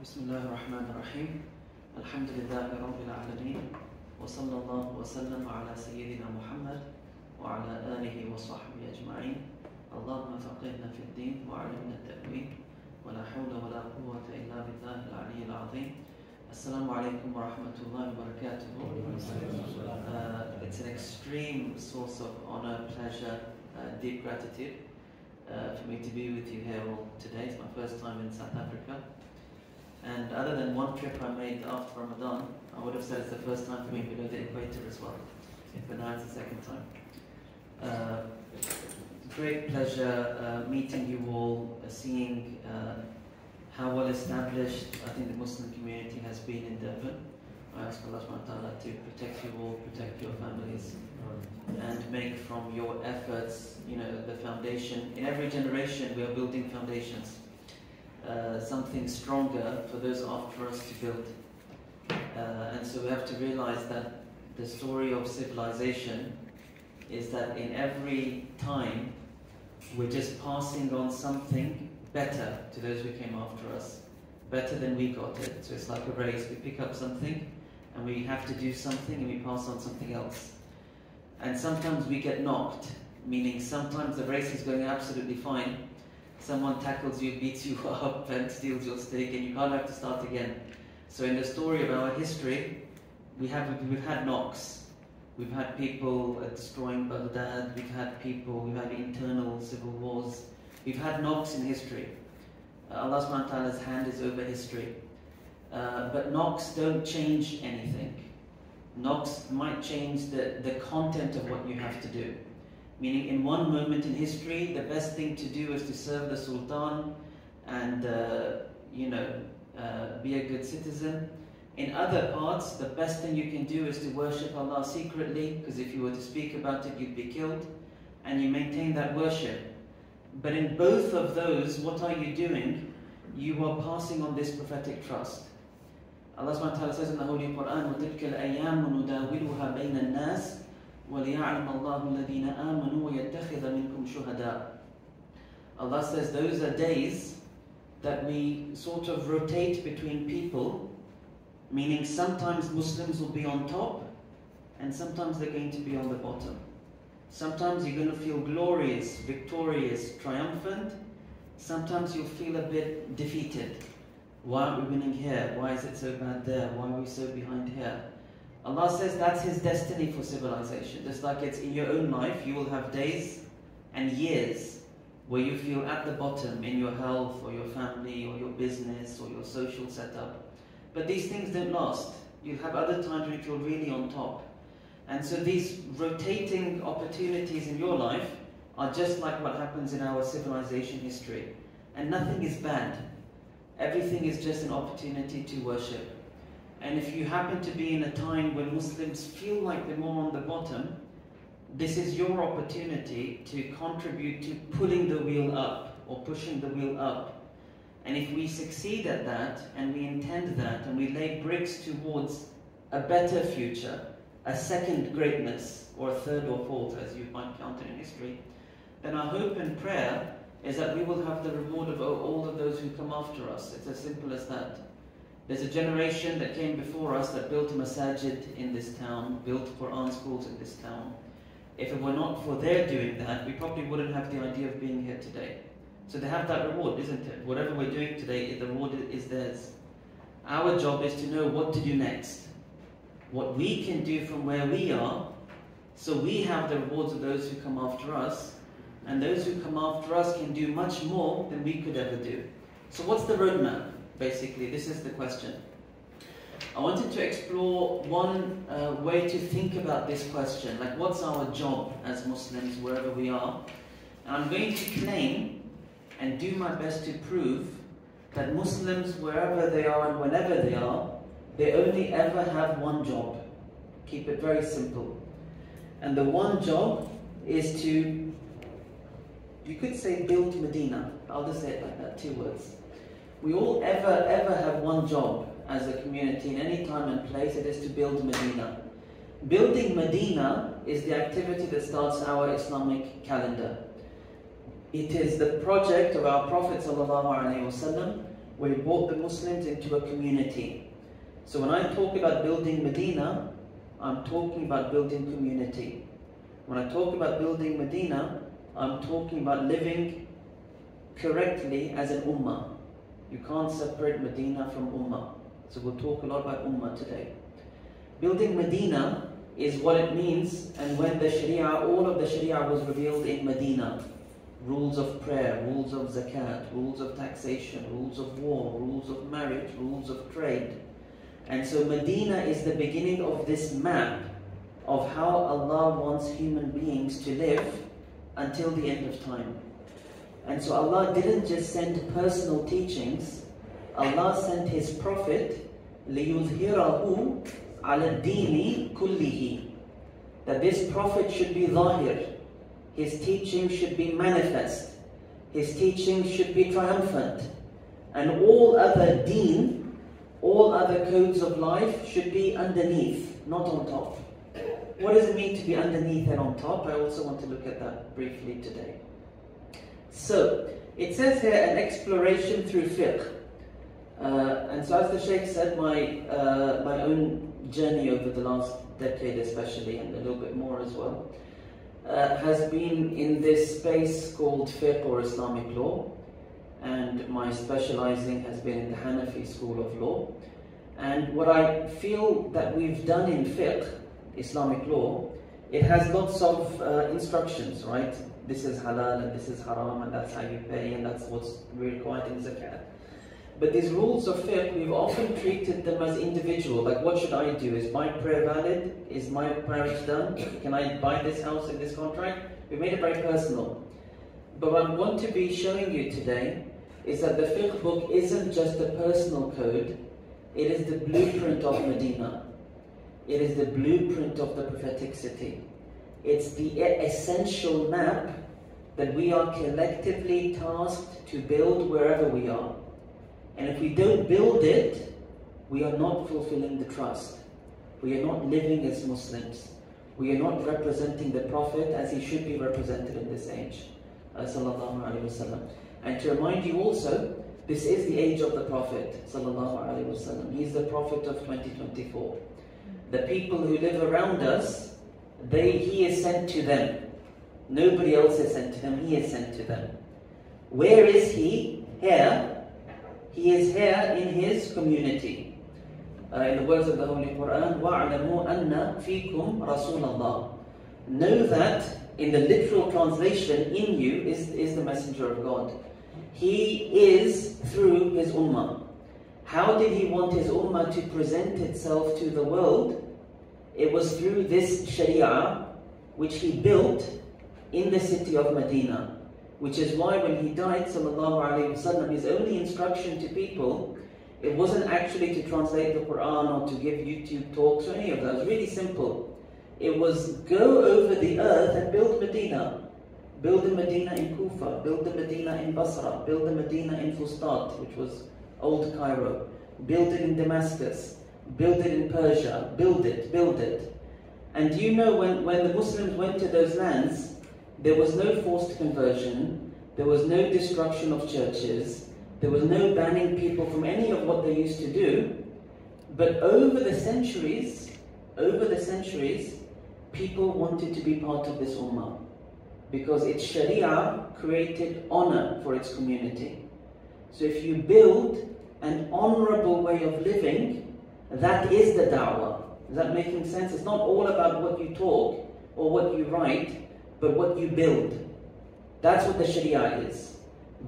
بسم الله الرحمن الرحيم الحمد لله رب العالمين وصلى الله وسلم على سيدنا محمد وعلى آله وصحبه أجمعين اللهم فقهنا في الدين وعلمنا التأويل ولا حول ولا قوة إلا بالله العلي العظيم السلام عليكم ورحمة الله وبركاته. It's an extreme source of honor, pleasure, deep gratitude for me to be with you here all today. It's my first time in South Africa. And other than one trip I made after Ramadan, I would have said it's the first time for me below the equator as well. But now it's the second time. Great pleasure meeting you all, seeing how well established I think the Muslim community has been in Durban. I ask Allah subhanahu wa ta'ala to protect you all, protect your families, and make from your efforts, the foundation. In every generation we are building foundations. Something stronger for those after us to build. And so we have to realize that the story of civilization is that in every time we're just passing on something better to those who came after us, better than we got it. So it's like a race. We pick up something and we have to do something and we pass on something else. And sometimes we get knocked, meaning sometimes the race is going absolutely fine. Someone tackles you, beats you up and steals your steak and you can't have to start again. So in the story of our history, we've had knocks. We've had people destroying Baghdad, we've had internal civil wars. We've had knocks in history. Allah subhanahu wa ta'ala's hand is over history. But knocks don't change anything. Knocks might change the content of what you have to do. Meaning in one moment in history, the best thing to do is to serve the Sultan and be a good citizen. In other parts, the best thing you can do is to worship Allah secretly, because if you were to speak about it, you'd be killed, and you maintain that worship. But in both of those, what are you doing? You are passing on this prophetic trust. Allah subhanahu wa ta'ala says in the Holy Quran, وَتِلْكَ الْأَيَّامُ نُدَاوِلُهَا بَيْنَ النَّاسِ وَلِيَعْلَمَ اللَّهُ الَّذِينَ آمَنُوا وَيَتَّخِذَ مِنْكُمْ شُهَدَاءَ. Allah says those are days that we sort of rotate between people, meaning sometimes Muslims will be on top and sometimes they're going to be on the bottom. Sometimes you're going to feel glorious, victorious, triumphant. Sometimes you'll feel a bit defeated. Why aren't we winning here? Why is it so bad there? Why are we so behind here? Allah says that's His destiny for civilization. Just like it's in your own life, you will have days and years where you feel at the bottom in your health or your family or your business or your social setup. But these things don't last. You'll have other times when you feel really on top. And so these rotating opportunities in your life are just like what happens in our civilization history. And nothing is bad. Everything is just an opportunity to worship. And if you happen to be in a time when Muslims feel like they're more on the bottom, this is your opportunity to contribute to pulling the wheel up or pushing the wheel up. And if we succeed at that, and we intend that, and we lay bricks towards a better future, a second greatness, or a third or fourth, as you might count it in history, then our hope and prayer is that we will have the reward of all of those who come after us. It's as simple as that. There's a generation that came before us that built a masajid in this town, built Quran schools in this town. If it were not for their doing that, we probably wouldn't have the idea of being here today. So they have that reward, isn't it? Whatever we're doing today, the reward is theirs. Our job is to know what to do next. What we can do from where we are, so we have the rewards of those who come after us, and those who come after us can do much more than we could ever do. So what's the roadmap? Basically, this is the question. I wanted to explore one way to think about this question, like what's our job as Muslims wherever we are. And I'm going to claim and do my best to prove that Muslims wherever they are and whenever they are, they only ever have one job. Keep it very simple. And the one job is to, you could say, build Medina. I'll just say it like that, 2 words. We all ever have one job as a community in any time and place. It is to build Medina. Building Medina is the activity that starts our Islamic calendar. It is the project of our Prophet ﷺ where he brought the Muslims into a community. So when I talk about building Medina, I'm talking about building community. When I talk about building Medina, I'm talking about living correctly as an ummah. You can't separate Medina from ummah. So we'll talk a lot about ummah today. Building Medina is what it means, and when the Sharia, all of the Sharia was revealed in Medina. Rules of prayer, rules of zakat, rules of taxation, rules of war, rules of marriage, rules of trade. And so Medina is the beginning of this map of how Allah wants human beings to live until the end of time. And so Allah didn't just send personal teachings, Allah sent His Prophet لِيُظْهِرَهُ عَلَى الدِّينِ كُلِّهِ. That this Prophet should be zahir, his teaching should be manifest, his teaching should be triumphant, and all other deen, all other codes of life should be underneath, not on top. What does it mean to be underneath and on top? I also want to look at that briefly today. So, it says here an exploration through fiqh. And so as the Shaykh said, my own journey over the last decade especially, and a little bit more as well, has been in this space called fiqh or Islamic law. And my specializing has been in the Hanafi school of law. And what I feel that we've done in fiqh, Islamic law, it has lots of instructions, right? This is halal and this is haram and that's how you pay and that's what's required in zakat. But these rules of fiqh, we've often treated them as individual. Like, what should I do? Is my prayer valid? Is my marriage done? Can I buy this house in this contract? We made it very personal. But what I want to be showing you today is that the fiqh book isn't just a personal code, it is the blueprint of Medina. It is the blueprint of the prophetic city. It's the essential map that we are collectively tasked to build wherever we are. And if we don't build it, we are not fulfilling the trust. We are not living as Muslims. We are not representing the Prophet as he should be represented in this age. Sallallahu Alaihi Wasallam. And to remind you also, this is the age of the Prophet. Sallallahu Alaihi Wasallam. He is the Prophet of 2024. The people who live around us, he is sent to them. Nobody else is sent to them, he is sent to them. Where is he? Here. He is here in his community. In the words of the Holy Quran, وَاعْلَمُوا أَنَّ فِيكُمْ رَسُولَ اللَّهِ. Know that, in the literal translation, in you is the messenger of God. He is through his ummah. How did he want his ummah to present itself to the world? It was through this sharia, which he built in the city of Medina. Which is why when he died, sallallahu alaihi wasallam, his only instruction to people, it wasn't actually to translate the Quran or to give YouTube talks or any of that. It was really simple. It was go over the earth and build Medina. Build the Medina in Kufa, build the Medina in Basra, build the Medina in Fustat, which was old Cairo. Build it in Damascus, build it in Persia, build it, build it. And do you know when the Muslims went to those lands, there was no forced conversion, there was no destruction of churches, there was no banning people from any of what they used to do. But over the centuries, people wanted to be part of this ummah. Because its sharia created honor for its community. So if you build an honorable way of living, that is the da'wah. Is that making sense? It's not all about what you talk or what you write, but what you build. That's what the Sharia is.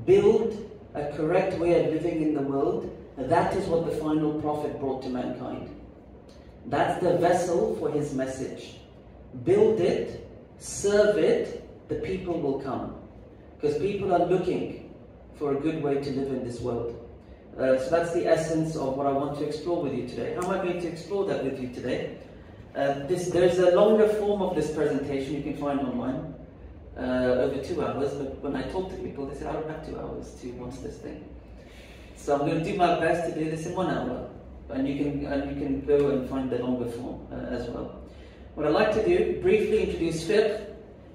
Build a correct way of living in the world. That is what the final Prophet brought to mankind. That's the vessel for his message. Build it, serve it, the people will come. Because people are looking for a good way to live in this world. So that's the essence of what I want to explore with you today. How am I going to explore that with you today? There's a longer form of this presentation you can find online, over 2 hours, but when I talk to people, they say, I don't have 2 hours to watch this thing. So I'm going to do my best to do this in 1 hour, and you can go and find the longer form as well. What I'd like to do, briefly introduce fiqh,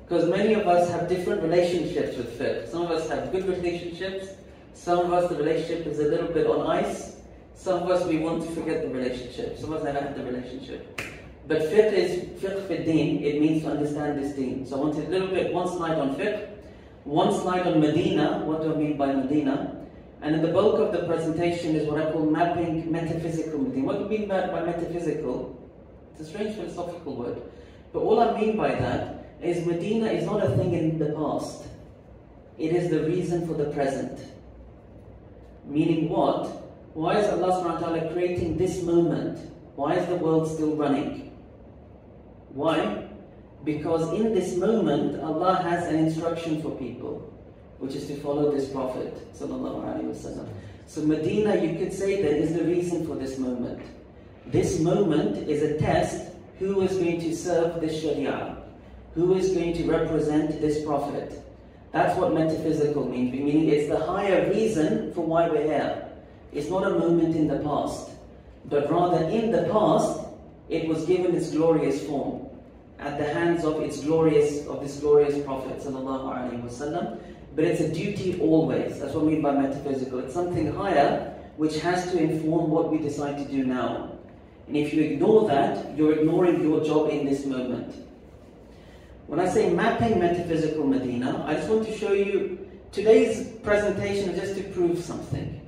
because many of us have different relationships with fiqh. Some of us have good relationships, Some of us, the relationship is a little bit on ice. Some of us, we want to forget the relationship. Some of us never had the relationship. But fiqh is fiqh fi deen. It means to understand this deen. So I wanted a little bit, one slide on fiqh, one slide on Madinah. What do I mean by Madinah? And then the bulk of the presentation is what I call mapping metaphysical Madinah. What do you mean by metaphysical? It's a strange philosophical word. But all I mean by that is Medina is not a thing in the past. It is the reason for the present. Meaning what? Why is Allah subhanahu wa ta'ala creating this moment? Why is the world still running? Why? Because in this moment, Allah has an instruction for people, which is to follow this Prophet sallallahu alaihi wasallam. So Medina, you could say, that is the reason for this moment. This moment is a test. Who is going to serve this Sharia? Who is going to represent this Prophet? That's what metaphysical means. Meaning it's the higher reason for why we're here. It's not a moment in the past, but rather in the past, it was given its glorious form at the hands of this glorious Prophet sallallahu alaihi wasallam. But it's a duty always. That's what I mean by metaphysical. It's something higher which has to inform what we decide to do now. And if you ignore that, you're ignoring your job in this moment. When I say mapping metaphysical Medina, I just want to show you, today's presentation is just to prove something.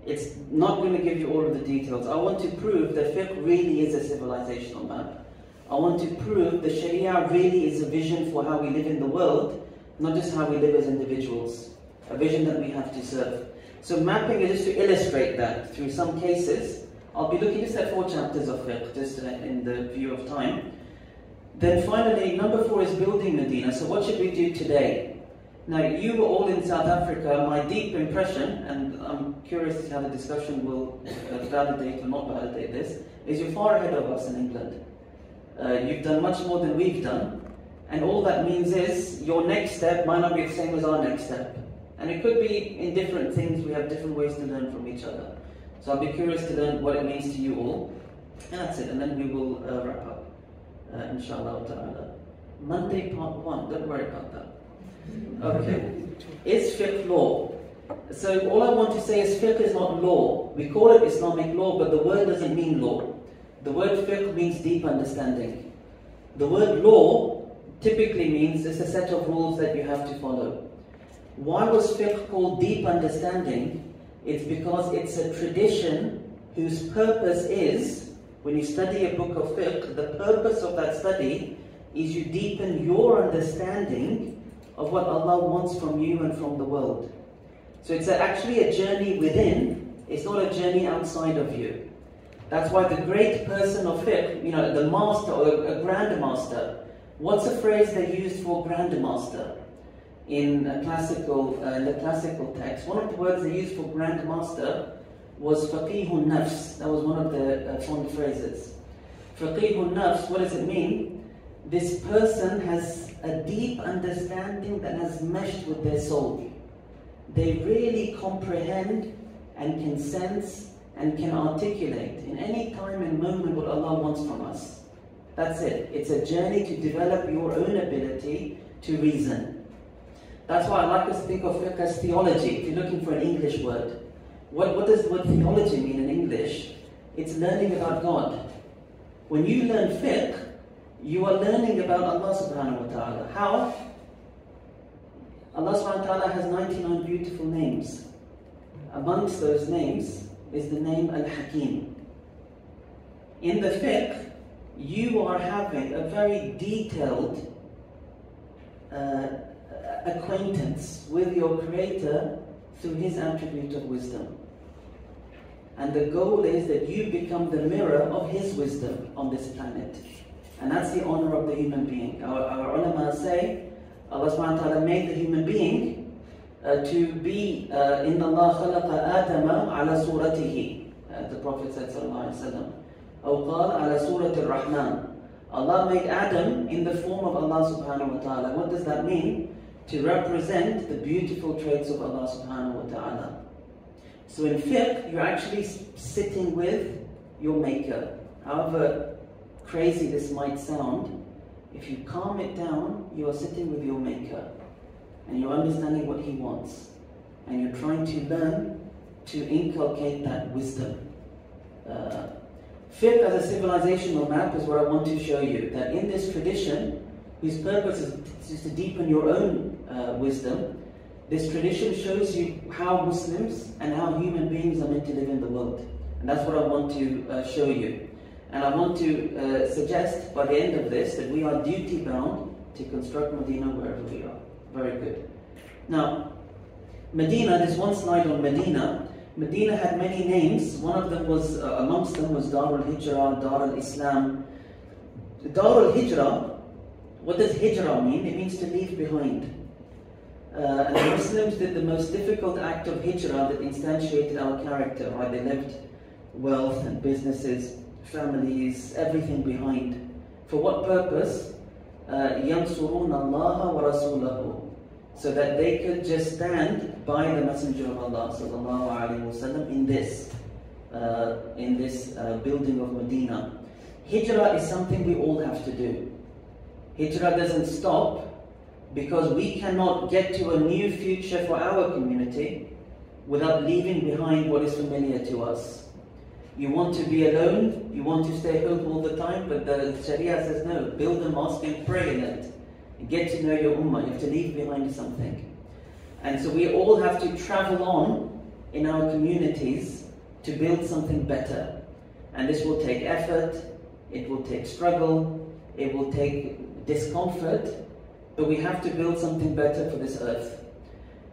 It's not going to give you all of the details. I want to prove that fiqh really is a civilizational map. I want to prove the Sharia really is a vision for how we live in the world, not just how we live as individuals. A vision that we have to serve. So mapping is just to illustrate that through some cases. I'll be looking just at 4 chapters of fiqh, just in the view of time. Then finally, number 4 is building Medina. So what should we do today? Now, you were all in South Africa. My deep impression, and I'm curious to see how the discussion will validate or not validate this, is you're far ahead of us in England. You've done much more than we've done. And all that means is, your next step might not be the same as our next step. And it could be in different things. We have different ways to learn from each other. So I'll be curious to learn what it means to you all. And that's it. And then we will wrap up. Inshallah ta'ala. Monday part 1. Don't worry about that. Okay. Is fiqh law? So all I want to say is fiqh is not law. We call it Islamic law, but the word doesn't mean law. The word fiqh means deep understanding. The word law typically means it's a set of rules that you have to follow. Why was fiqh called deep understanding? It's because it's a tradition whose purpose is, when you study a book of fiqh, the purpose of that study is you deepen your understanding of what Allah wants from you and from the world. So it's actually a journey within, it's not a journey outside of you. That's why the great person of fiqh, the master or a grandmaster, what's a phrase they use for grandmaster? In the classical text, one of the words they used for grandmaster was faqihun nafs. That was one of the fond phrases. Faqihun nafs, what does it mean? This person has a deep understanding that has meshed with their soul. They really comprehend and can sense and can articulate in any time and moment what Allah wants from us. That's it. It's a journey to develop your own ability to reason. That's why I like us to think of fiqh as theology. If you're looking for an English word, what does the word theology mean in English? It's learning about God. When you learn fiqh, you are learning about Allah subhanahu wa ta'ala. How? Allah subhanahu wa ta'ala has 99 beautiful names. Amongst those names is the name Al-Hakim. In the fiqh, you are having a very detailed acquaintance with your Creator through His attribute of wisdom. And the goal is that you become the mirror of His wisdom on this planet. And that's the honor of the human being. Our ulama say, Allah subhanahu wa ta'ala made the human being to be إِنَّ اللَّهَ خَلَقَ آدَمَ عَلَى صُورَتِهِ, the Prophet said sallallahu alayhi wa sallam. أو قال على سورة الرحمن. Allah made Adam in the form of Allah subhanahu wa ta'ala. What does that mean? To represent the beautiful traits of Allah subhanahu wa ta'ala. So in fiqh, you're actually sitting with your maker. However crazy this might sound, if you calm it down, you are sitting with your maker. And you're understanding what he wants. and you're trying to learn to inculcate that wisdom. Fiqh as a civilizational map is what I want to show you, that in this tradition, whose purpose is to deepen your own wisdom, this tradition shows you how Muslims and how human beings are meant to live in the world. And that's what I want to show you. And I want to suggest by the end of this that we are duty bound to construct Medina wherever we are. Very good. Now, Medina, there's one slide on Medina. Medina had many names. One of them was, amongst them was Dar al-Hijrah, Dar al-Islam. Dar al-Hijrah, what does Hijrah mean? It means to leave behind. And the Muslims did the most difficult act of Hijrah that instantiated our character, right? They left wealth and businesses, families, everything behind. For what purpose? يَنْصُرُونَ اللَّهَ وَرَسُولَهُ, so that they could just stand by the Messenger of Allah sallallahu alaihi wasallam in this building of Medina. Hijrah is something we all have to do. Hijrah doesn't stop because we cannot get to a new future for our community without leaving behind what is familiar to us. You want to be alone, you want to stay home all the time, but the Sharia says no, build a mosque and pray in it. Get to know your ummah, you have to leave behind something. And so we all have to travel on in our communities to build something better. And this will take effort, it will take struggle, it will take discomfort, but we have to build something better for this earth.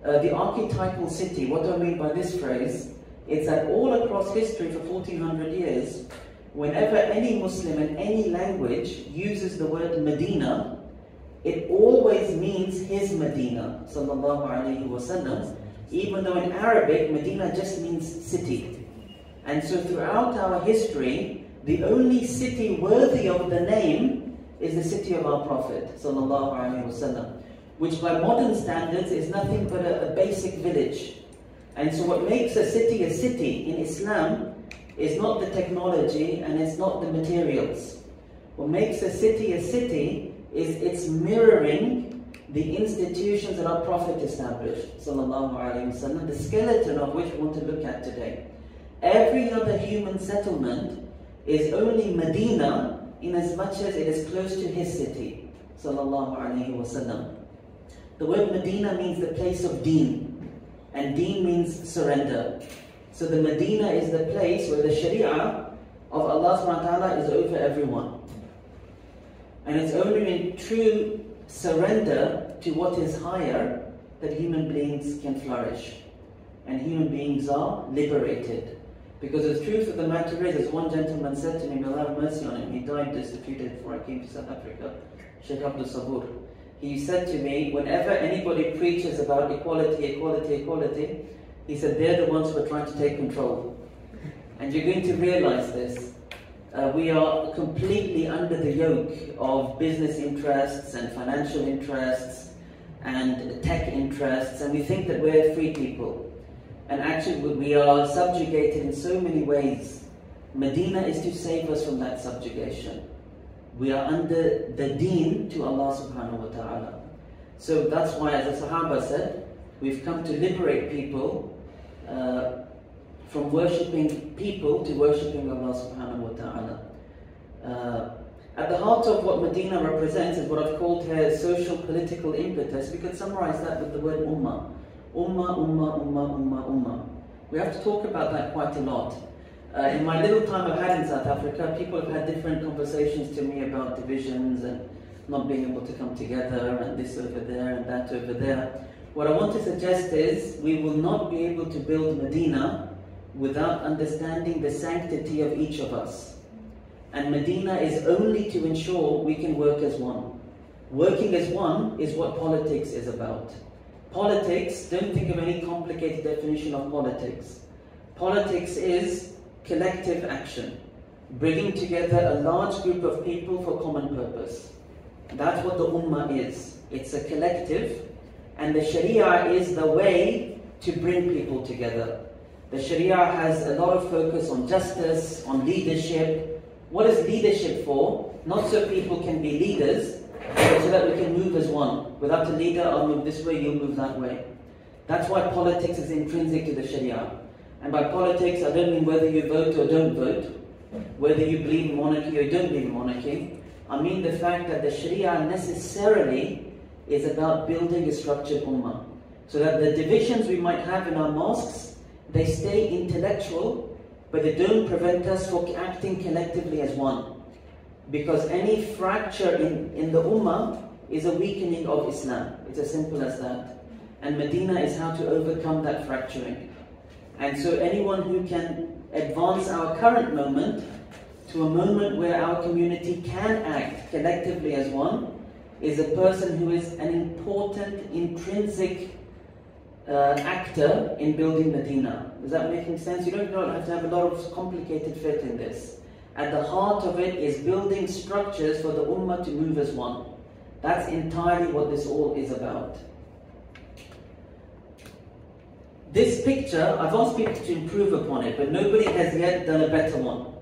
The archetypal city, what do I mean by this phrase? It's that all across history for 1400 years, whenever any Muslim in any language uses the word Medina, it always means his Medina, sallallahu alaihi wasallam, even though in Arabic, Medina just means city. And so throughout our history, the only city worthy of the name is the city of our Prophet, sallallahu alaihi wasallam, which by modern standards is nothing but a basic village. And so what makes a city in Islam is not the technology and it's not the materials. What makes a city is it's mirroring the institutions that our Prophet established, sallallahu alaihi wasallam, the skeleton of which we want to look at today. Every other human settlement is only Medina in as much as it is close to his city, sallallahu alaihi wasallam. The word Medina means the place of deen. And deen means surrender. So the Medina is the place where the Sharia of Allah subhanahu wa ta'ala is over everyone. And it's only in true surrender to what is higher that human beings can flourish. And human beings are liberated. Because the truth of the matter is, as one gentleman said to me, may Allah have mercy on him, he died just a few days before I came to South Africa, Shaykh Abdul Sabur. He said to me, whenever anybody preaches about equality, equality, equality, he said, they're the ones who are trying to take control. And you're going to realize this. We are completely under the yoke of business interests and financial interests and tech interests, and we think that we're free people. And actually we are subjugated in so many ways. Medina is to save us from that subjugation. We are under the deen to Allah subhanahu wa ta'ala. So that's why, as the Sahaba said, we've come to liberate people from worshipping people to worshipping Allah subhanahu wa ta'ala. At the heart of what Medina represents is what I've called here social political impetus. We could summarize that with the word ummah. Ummah, ummah, ummah, ummah, ummah. We have to talk about that quite a lot. In my little time I've had in South Africa, people have had different conversations to me about divisions and not being able to come together and this over there and that over there. What I want to suggest is we will not be able to build Medina without understanding the sanctity of each of us. And Medina is only to ensure we can work as one. Working as one is what politics is about. Politics, don't think of any complicated definition of politics. Politics is collective action, bringing together a large group of people for common purpose. That's what the ummah is. It's a collective, and the Sharia is the way to bring people together. The Sharia has a lot of focus on justice, on leadership. What is leadership for? Not so people can be leaders, but so that we can move as one. Without a leader, I'll move this way, you'll move that way. That's why politics is intrinsic to the Sharia. And by politics, I don't mean whether you vote or don't vote, whether you believe in monarchy or you don't believe in monarchy. I mean the fact that the Sharia necessarily is about building a structured ummah. So that the divisions we might have in our mosques, they stay intellectual, but they don't prevent us from acting collectively as one. Because any fracture in the ummah is a weakening of Islam. It's as simple as that. And Madinah is how to overcome that fracturing. And so anyone who can advance our current moment to a moment where our community can act collectively as one is a person who is an important, intrinsic actor in building Madinah. Is that making sense? You don't have to have a lot of complicated fiqh in this. At the heart of it is building structures for the ummah to move as one. That's entirely what this all is about. This picture, I've asked people to improve upon it, but nobody has yet done a better one.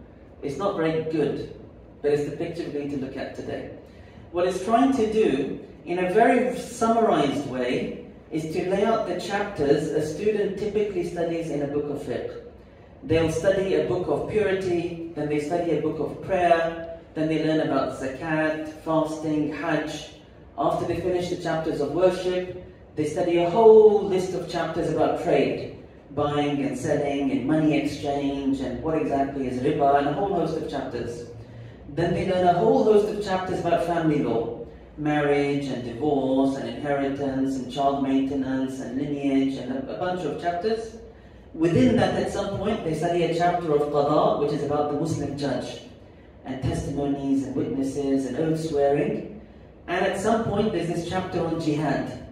It's not very good, but it's the picture we're going to look at today. What it's trying to do, in a very summarized way, is to lay out the chapters a student typically studies in a book of fiqh. They'll study a book of purity, then they study a book of prayer, then they learn about zakat, fasting, hajj. After they finish the chapters of worship, they study a whole list of chapters about trade, buying and selling and money exchange and what exactly is riba and a whole host of chapters. Then they learn a whole host of chapters about family law, marriage and divorce and inheritance and child maintenance and lineage and a bunch of chapters. Within that, at some point, they study a chapter of qada, which is about the Muslim judge and testimonies and witnesses and oath swearing. And at some point, there's this chapter on jihad,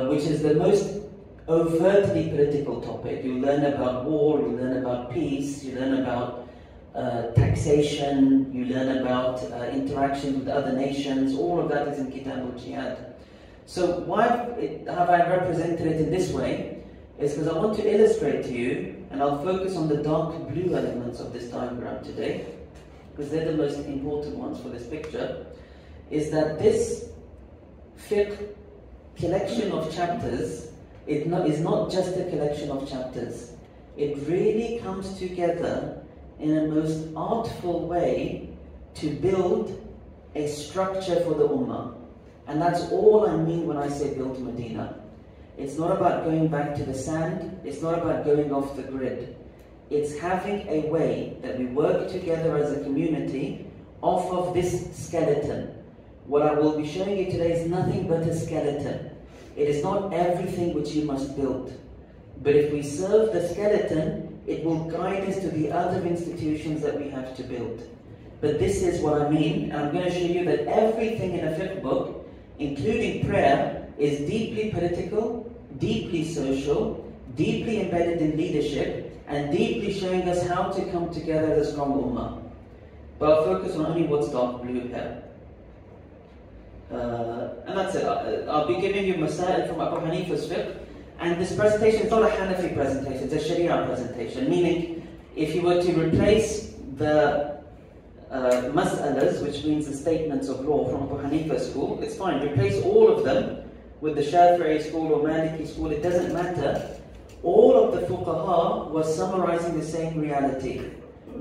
which is the most overtly political topic. You learn about war, you learn about peace, you learn about taxation, you learn about interaction with other nations. All of that is in Kitab al-Jihad. So why have I represented it in this way? Is because I want to illustrate to you, and I'll focus on the dark blue elements of this diagram today, because they're the most important ones for this picture, is that this fiqh collection of chapters is not just a collection of chapters. It really comes together in a most artful way to build a structure for the ummah. And that's all I mean when I say build Madinah. It's not about going back to the sand, it's not about going off the grid. It's having a way that we work together as a community off of this skeleton. What I will be showing you today is nothing but a skeleton. It is not everything which you must build. But if we serve the skeleton, it will guide us to the other institutions that we have to build. But this is what I mean, and I'm going to show you that everything in a fiqh book, including prayer, is deeply political, deeply social, deeply embedded in leadership, and deeply showing us how to come together as a strong ummah. But I'll focus on only what's dark blue here. And that's it. I'll be giving you masail from Abu Hanif's fiqh. And this presentation is not a Hanafi presentation, it's a Sharia presentation. Meaning, if you were to replace the mas'alas, which means the statements of law from Abu Hanifa's school, it's fine. Replace all of them with the Shafi'i school or Maliki school, it doesn't matter. All of the fuqaha was summarizing the same reality,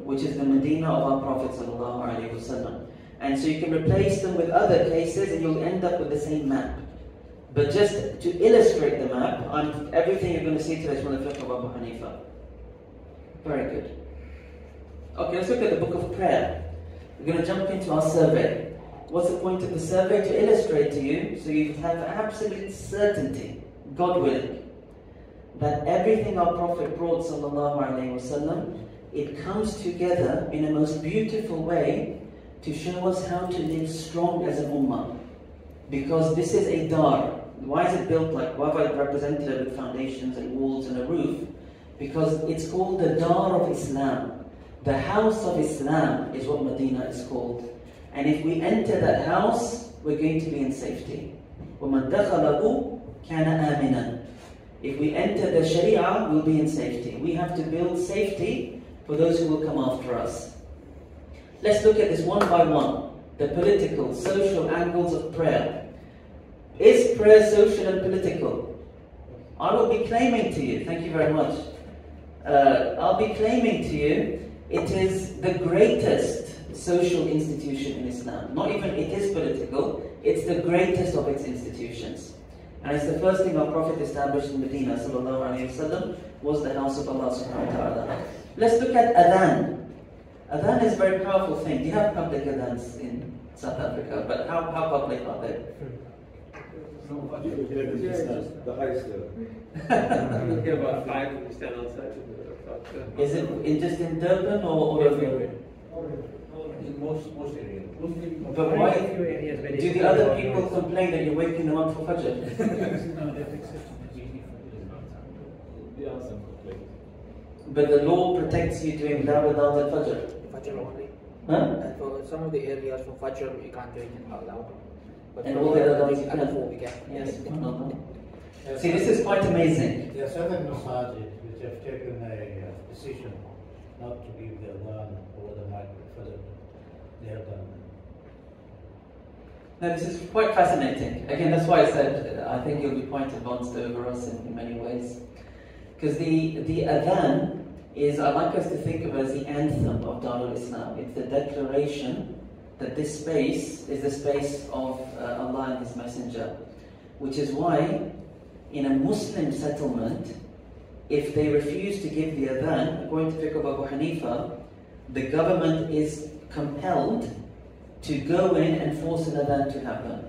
which is the Madinah of our Prophet ﷺ. And so you can replace them with other cases and you'll end up with the same map. But just to illustrate the map, everything you're going to see today is from the fiqh of Abu Hanifa. Very good. Okay, let's look at the book of prayer. We're going to jump into our survey. What's the point of the survey? To illustrate to you, so you have absolute certainty, God willing, that everything our Prophet brought ﷺ, it comes together in a most beautiful way to show us how to live strong as an ummah. Because this is a dar. Why is it built like, why have I represented it with foundations and walls and a roof? Because it's called the dar of Islam. The house of Islam is what Madinah is called. And if we enter that house, we're going to be in safety. وَمَنْ دَخَلَهُ كَانَ آمِنًا. If we enter the Sharia, we'll be in safety. We have to build safety for those who will come after us. Let's look at this one by one. The political, social angles of prayer. Is prayer social and political? I will be claiming to you, thank you very much, I'll be claiming to you, it is the greatest social institution in Islam. Not even it is political, it's the greatest of its institutions. And it's the first thing our Prophet established in Madinah, sallallahu alayhi wa sallam, was the house of Allah subhanahu wa ta'ala. Let's look at adhan. Adhan is a very powerful thing. Do you have public adhans in South Africa? But how public are they? The highest level. About 5 we stand outside. Is it just in Durban or everywhere? In most areas. But why do the other people complain that you're waking them up for Fajr? But the law protects you doing that without the Fajr. Fajr only. Huh? And for some of the areas for Fajr you can't do it out loud. But And for all the other ones you other can. four we can. Yes. See, this is quite amazing. There are certain masajid which have taken a decision not to give the adhan over the mic for the they have done. Now, this is quite fascinating. Again, that's why I said I think you'll be quite advanced over us in many ways. Because the adhan is, I like us to think of it as the anthem of Darul Islam. It's the declaration that this space is the space of Allah and His Messenger. Which is why, in a Muslim settlement, if they refuse to give the adhan, according to fiqh of Abu Hanifa, the government is compelled to go in and force an adhan to happen.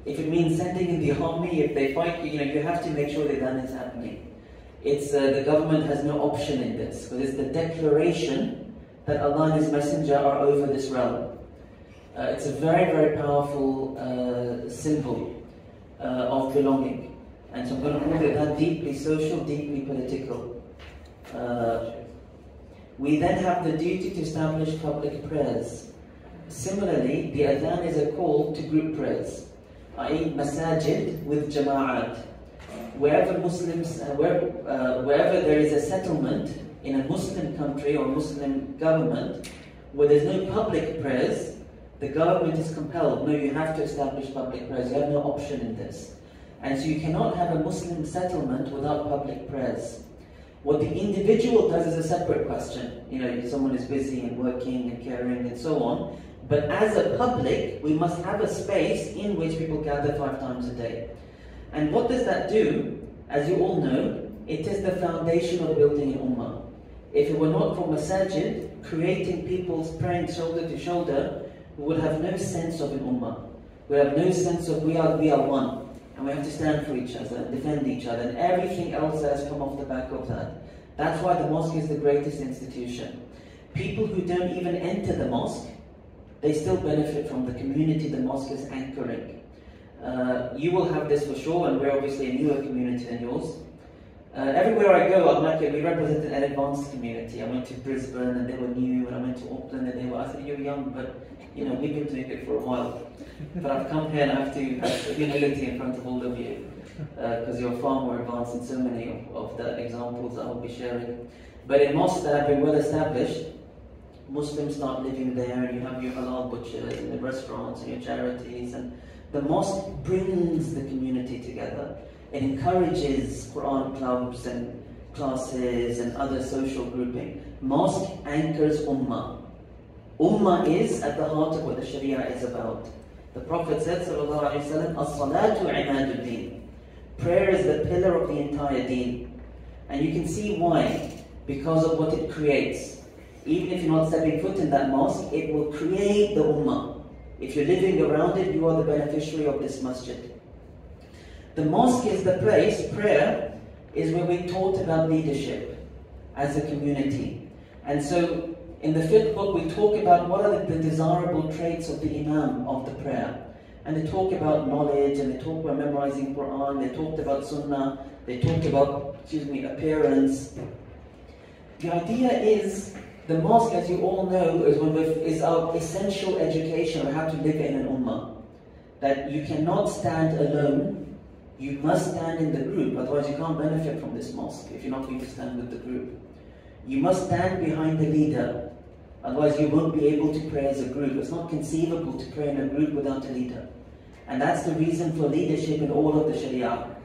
If it means sending in the army, if they fight you, you have to make sure the adhan is happening. It's the government has no option in this, but it's the declaration that Allah and His Messenger are over this realm. It's a very, very powerful symbol of belonging. And so I'm going to call it that deeply social, deeply political. We then have the duty to establish public prayers. Similarly, the adhan is a call to group prayers, i.e. masajid with jama'at. Wherever Muslims, wherever there is a settlement in a Muslim country or Muslim government where there's no public prayers, the government is compelled, no, you have to establish public prayers, you have no option in this. And so you cannot have a Muslim settlement without public prayers. What the individual does is a separate question. Someone is busy and working and caring and so on. But as a public, we must have a space in which people gather 5 times a day. And what does that do? As you all know, it is the foundation of building an ummah. If it were not for masajid, creating people's praying shoulder to shoulder, we would have no sense of an ummah. We have no sense of we are one. And we have to stand for each other and defend each other. And everything else that has come off the back of that. That's why the mosque is the greatest institution. People who don't even enter the mosque, they still benefit from the community the mosque is anchoring. You will have this for sure, and we're obviously a newer community than yours. Everywhere I go, I'm like, we represented an advanced community. I went to Brisbane and they were new, and I went to Auckland and they were, I said, you're young, but we've been doing it for a while. But I've come here and I have to have humility in front of all of you, because you're far more advanced in so many of the examples I will be sharing. But in mosques that have been well established, Muslims start living there, and you have your halal butchers and the restaurants and your charities, and the mosque brings the community together. It encourages Quran clubs and classes and other social grouping. Mosque anchors ummah. Ummah is at the heart of what the Sharia is about. The Prophet said, sallallahu alaihi wasallam, as-salatu imadud din. Prayer is the pillar of the entire deen. And you can see why. Because of what it creates. Even if you're not stepping foot in that mosque, it will create the ummah. If you're living around it, you are the beneficiary of this masjid. The mosque is the place, prayer is where we taught about leadership as a community. And so in the 5th book we talk about what are the desirable traits of the imam of the prayer. And they talk about knowledge, and they talk about memorizing Quran, they talked about sunnah, they talked about, appearance. The idea is, the mosque, as you all know, is our essential education on how to live in an ummah. That you cannot stand alone, you must stand in the group, otherwise you can't benefit from this mosque if you're not going to stand with the group. You must stand behind the leader, otherwise you won't be able to pray as a group. It's not conceivable to pray in a group without a leader. And that's the reason for leadership in all of the Sharia.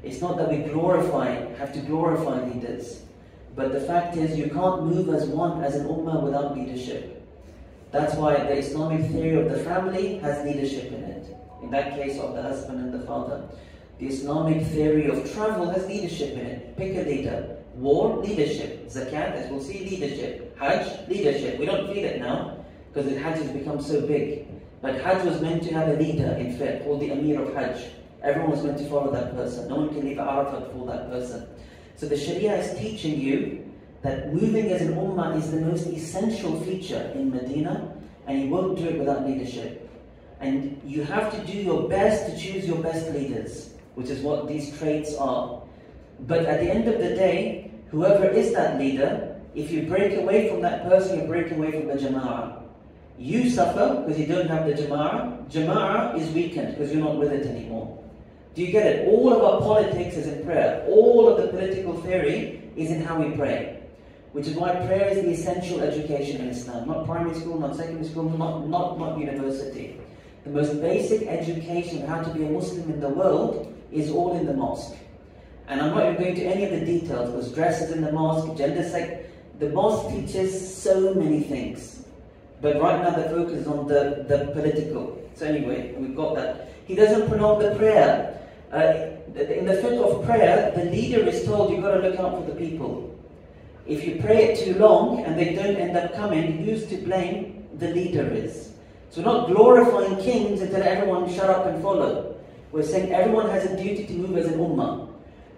It's not that we have to glorify leaders. But the fact is, you can't move as one, as an ummah, without leadership. That's why the Islamic theory of the family has leadership in it. In that case, of the husband and the father. The Islamic theory of travel has leadership in it. Pick a leader. War, leadership. Zakat, as we'll see, leadership. Hajj, leadership. We don't feel it now, because the Hajj has become so big. But Hajj was meant to have a leader in fact, called the Amir of Hajj. Everyone was meant to follow that person. No one can leave Arafat for that person. So the Sharia is teaching you that moving as an ummah is the most essential feature in Medina, and you won't do it without leadership. And you have to do your best to choose your best leaders, which is what these traits are. But at the end of the day, whoever is that leader, if you break away from that person, you're breaking away from the jama'ah. You suffer because you don't have the jama'ah. Jama'ah is weakened because you're not with it anymore. Do you get it? All of our politics is in prayer. All of the political theory is in how we pray. Which is why prayer is the essential education in Islam. Not primary school, not secondary school, not university. The most basic education of how to be a Muslim in the world is all in the mosque. And I'm not even going to any of the details, because dress is in the mosque, gender sex. The mosque teaches so many things. But right now the focus is on the political. So anyway, we've got that. He doesn't prolong the prayer. In the fiqh of prayer, the leader is told you've got to look out for the people. If you pray it too long and they don't end up coming, who's to blame? The leader is. So we're not glorifying kings and telling everyone shut up and follow. We're saying everyone has a duty to move as an ummah.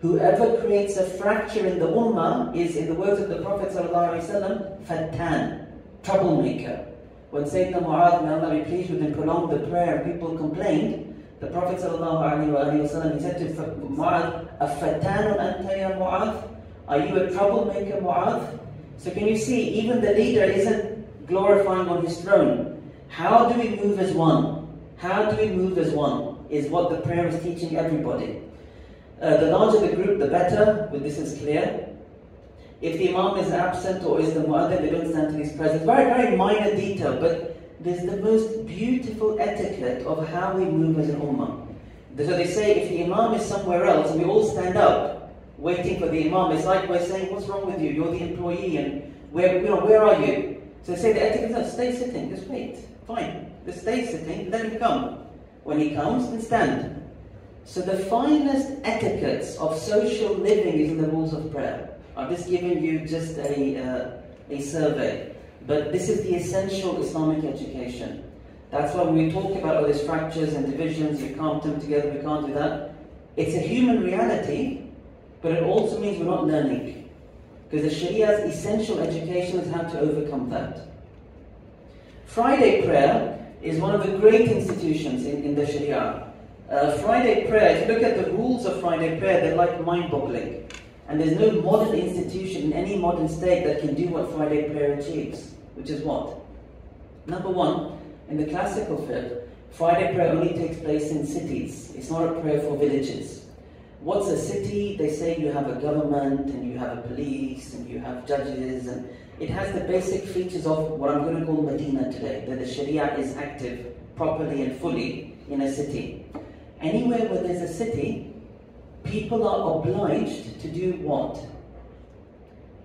Whoever creates a fracture in the ummah is, in the words of the Prophet ﷺ, fattan, troublemaker. When Sayyidina Mu'adh, may Allah be pleased with him, prolonged the prayer and people complained, the Prophet ﷺ, he said to Mu'adh, أَفَتَّانٌ أَنْتَ يَا Mu'adh? Are you a troublemaker, Mu'adh? So can you see, even the leader isn't glorifying on his throne. How do we move as one? How do we move as one? Is what the prayer is teaching everybody. The larger the group, the better, but this is clear. If the imam is absent or is the mu'adhin, they don't stand in his presence. Very, very minor detail, but there's the most beautiful etiquette of how we move as an ummah. So they say if the imam is somewhere else and we all stand up waiting for the imam, it's like we're saying, what's wrong with you? You're the employee and where are you? So they say the etiquette is not, stay sitting, just wait. Fine, just stay sitting, let him come. When he comes, then stand. So the finest etiquettes of social living is in the rules of prayer. I've just given you just a survey. But this is the essential Islamic education. That's why when we talk about all these fractures and divisions, you can't put them together, we can't do that. It's a human reality, but it also means we're not learning. Because the Sharia's essential education is how to overcome that. Friday prayer is one of the great institutions in the Sharia. Friday prayer, if you look at the rules of Friday prayer, they're like mind-boggling. And there's no modern institution in any modern state that can do what Friday prayer achieves. Which is what? Number one, in the classical fiqh, Friday prayer only takes place in cities. It's not a prayer for villages. What's a city? They say you have a government, and you have a police, and you have judges, and it has the basic features of what I'm going to call Madinah today, that the Sharia is active properly and fully in a city. Anywhere where there's a city, people are obliged to do what?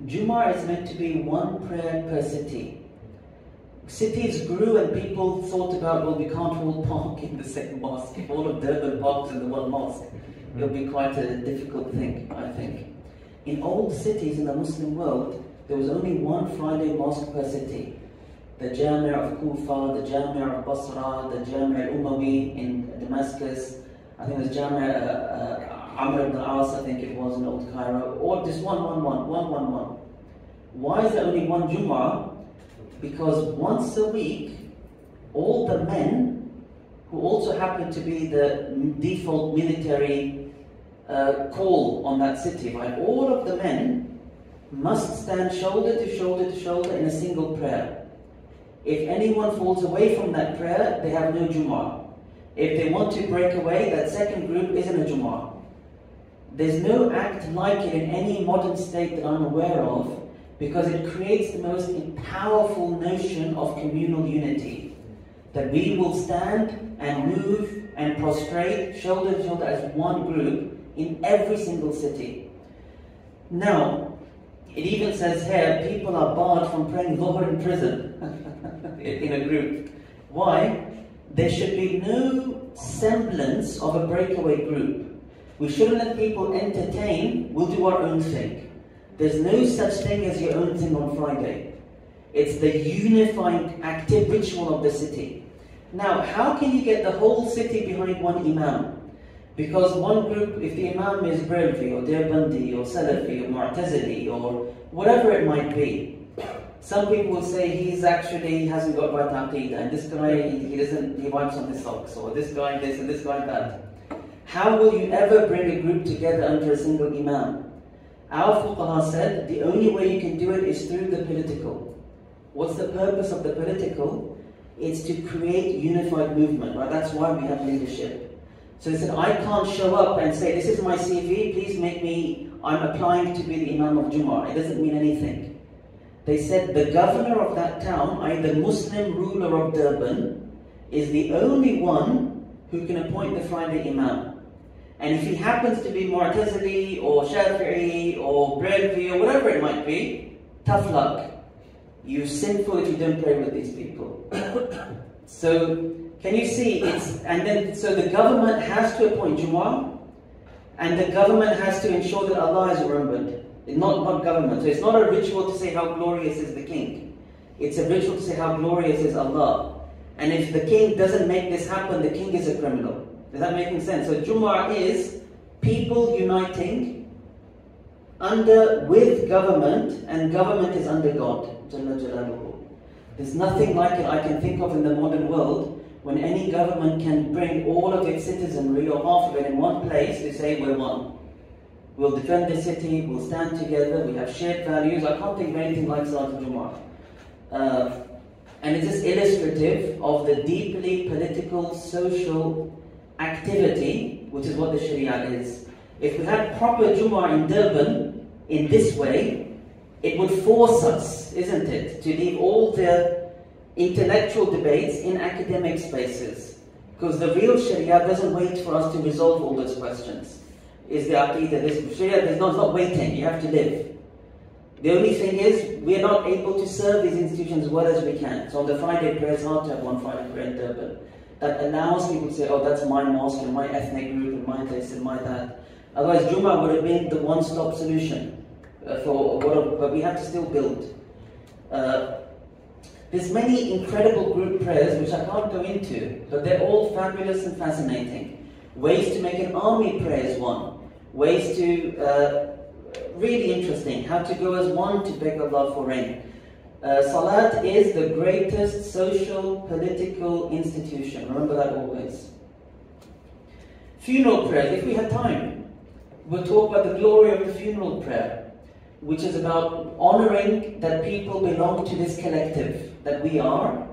Jummah is meant to be one prayer per city. Cities grew and people thought about, well, we can't all park in the same mosque. If all of Durban parks in the one mosque, it'll be quite a difficult thing, I think. In old cities in the Muslim world, there was only one Friday mosque per city. The Jami' of Kufa, the Jami' of Basra, the Jami' al-Umawi in Damascus, I think it was Jami' Amr ibn al-As, I think it was in Old Cairo, or just one. Why is there only one Jummah? Because once a week, all the men, who also happen to be the default military call on that city, right? All of the men must stand shoulder to shoulder to shoulder in a single prayer. If anyone falls away from that prayer, they have no Jummah. If they want to break away, that second group isn't a Jummah. There's no act like it in any modern state that I'm aware of, because it creates the most powerful notion of communal unity. That we will stand and move and prostrate shoulder to shoulder as one group in every single city. Now, it even says here, people are barred from praying Dhuhr in prison, in a group. Why? There should be no semblance of a breakaway group. We shouldn't let people entertain, we'll do our own thing. There's no such thing as your own thing on Friday. It's the unifying active ritual of the city. Now, how can you get the whole city behind one imam? Because one group, if the imam is Brelvi or Deobandi or Salafi or Mu'tazili or whatever it might be, some people will say he hasn't got right aqidah, and this guy, he wipes on his socks, or this guy this and this guy that. How will you ever bring a group together under a single imam? Our fuqaha said the only way you can do it is through the political. What's the purpose of the political? It's to create unified movement, right? That's why we have leadership. So they said, I can't show up and say, this is my CV, please make me, I'm applying to be the Imam of Jummah. It doesn't mean anything. They said the governor of that town, i.e. the Muslim ruler of Durban, is the only one who can appoint the Friday Imam. And if he happens to be Mu'tazili or Shafi'i or Brelvi or whatever it might be, tough luck. You're sinful if you don't pray with these people. So, can you see, so the government has to appoint Jumu'ah, and the government has to ensure that Allah is remembered. Not government. So it's not a ritual to say how glorious is the king. It's a ritual to say how glorious is Allah. And if the king doesn't make this happen, the king is a criminal. Is that making sense? So Jumu'ah is people uniting with government, and government is under God. Jalla Jalaluhu. There's nothing like it I can think of in the modern world when any government can bring all of its citizenry or half of it in one place to say we're one. We'll defend the city, we'll stand together, we have shared values. I can't think of anything like Salat al-Jumu'ah. And it's just illustrative of the deeply political, social activity, which is what the Sharia is. If we had proper Jumu'ah in Durban, in this way, it would force us, isn't it, to leave all the intellectual debates in academic spaces. Because the real Sharia doesn't wait for us to resolve all those questions. Is the Aqidah this? Sharia is not waiting, you have to live. The only thing is, we are not able to serve these institutions as well as we can. So on the Friday prayer, it's hard to have one Friday prayer in Durban. That allows people to say, oh, that's my mosque and my ethnic group and my this and my that. Otherwise, Jummah would have been the one-stop solution. But we have to still build. There's many incredible group prayers which I can't go into, but they're all fabulous and fascinating. Ways to make an army prayer is one. Ways to, really interesting, how to go as one to beg Allah for rain. Salat is the greatest social, political institution. Remember that always. Funeral prayers, if we had time, we'll talk about the glory of the funeral prayer, which is about honoring that people belong to this collective that we are,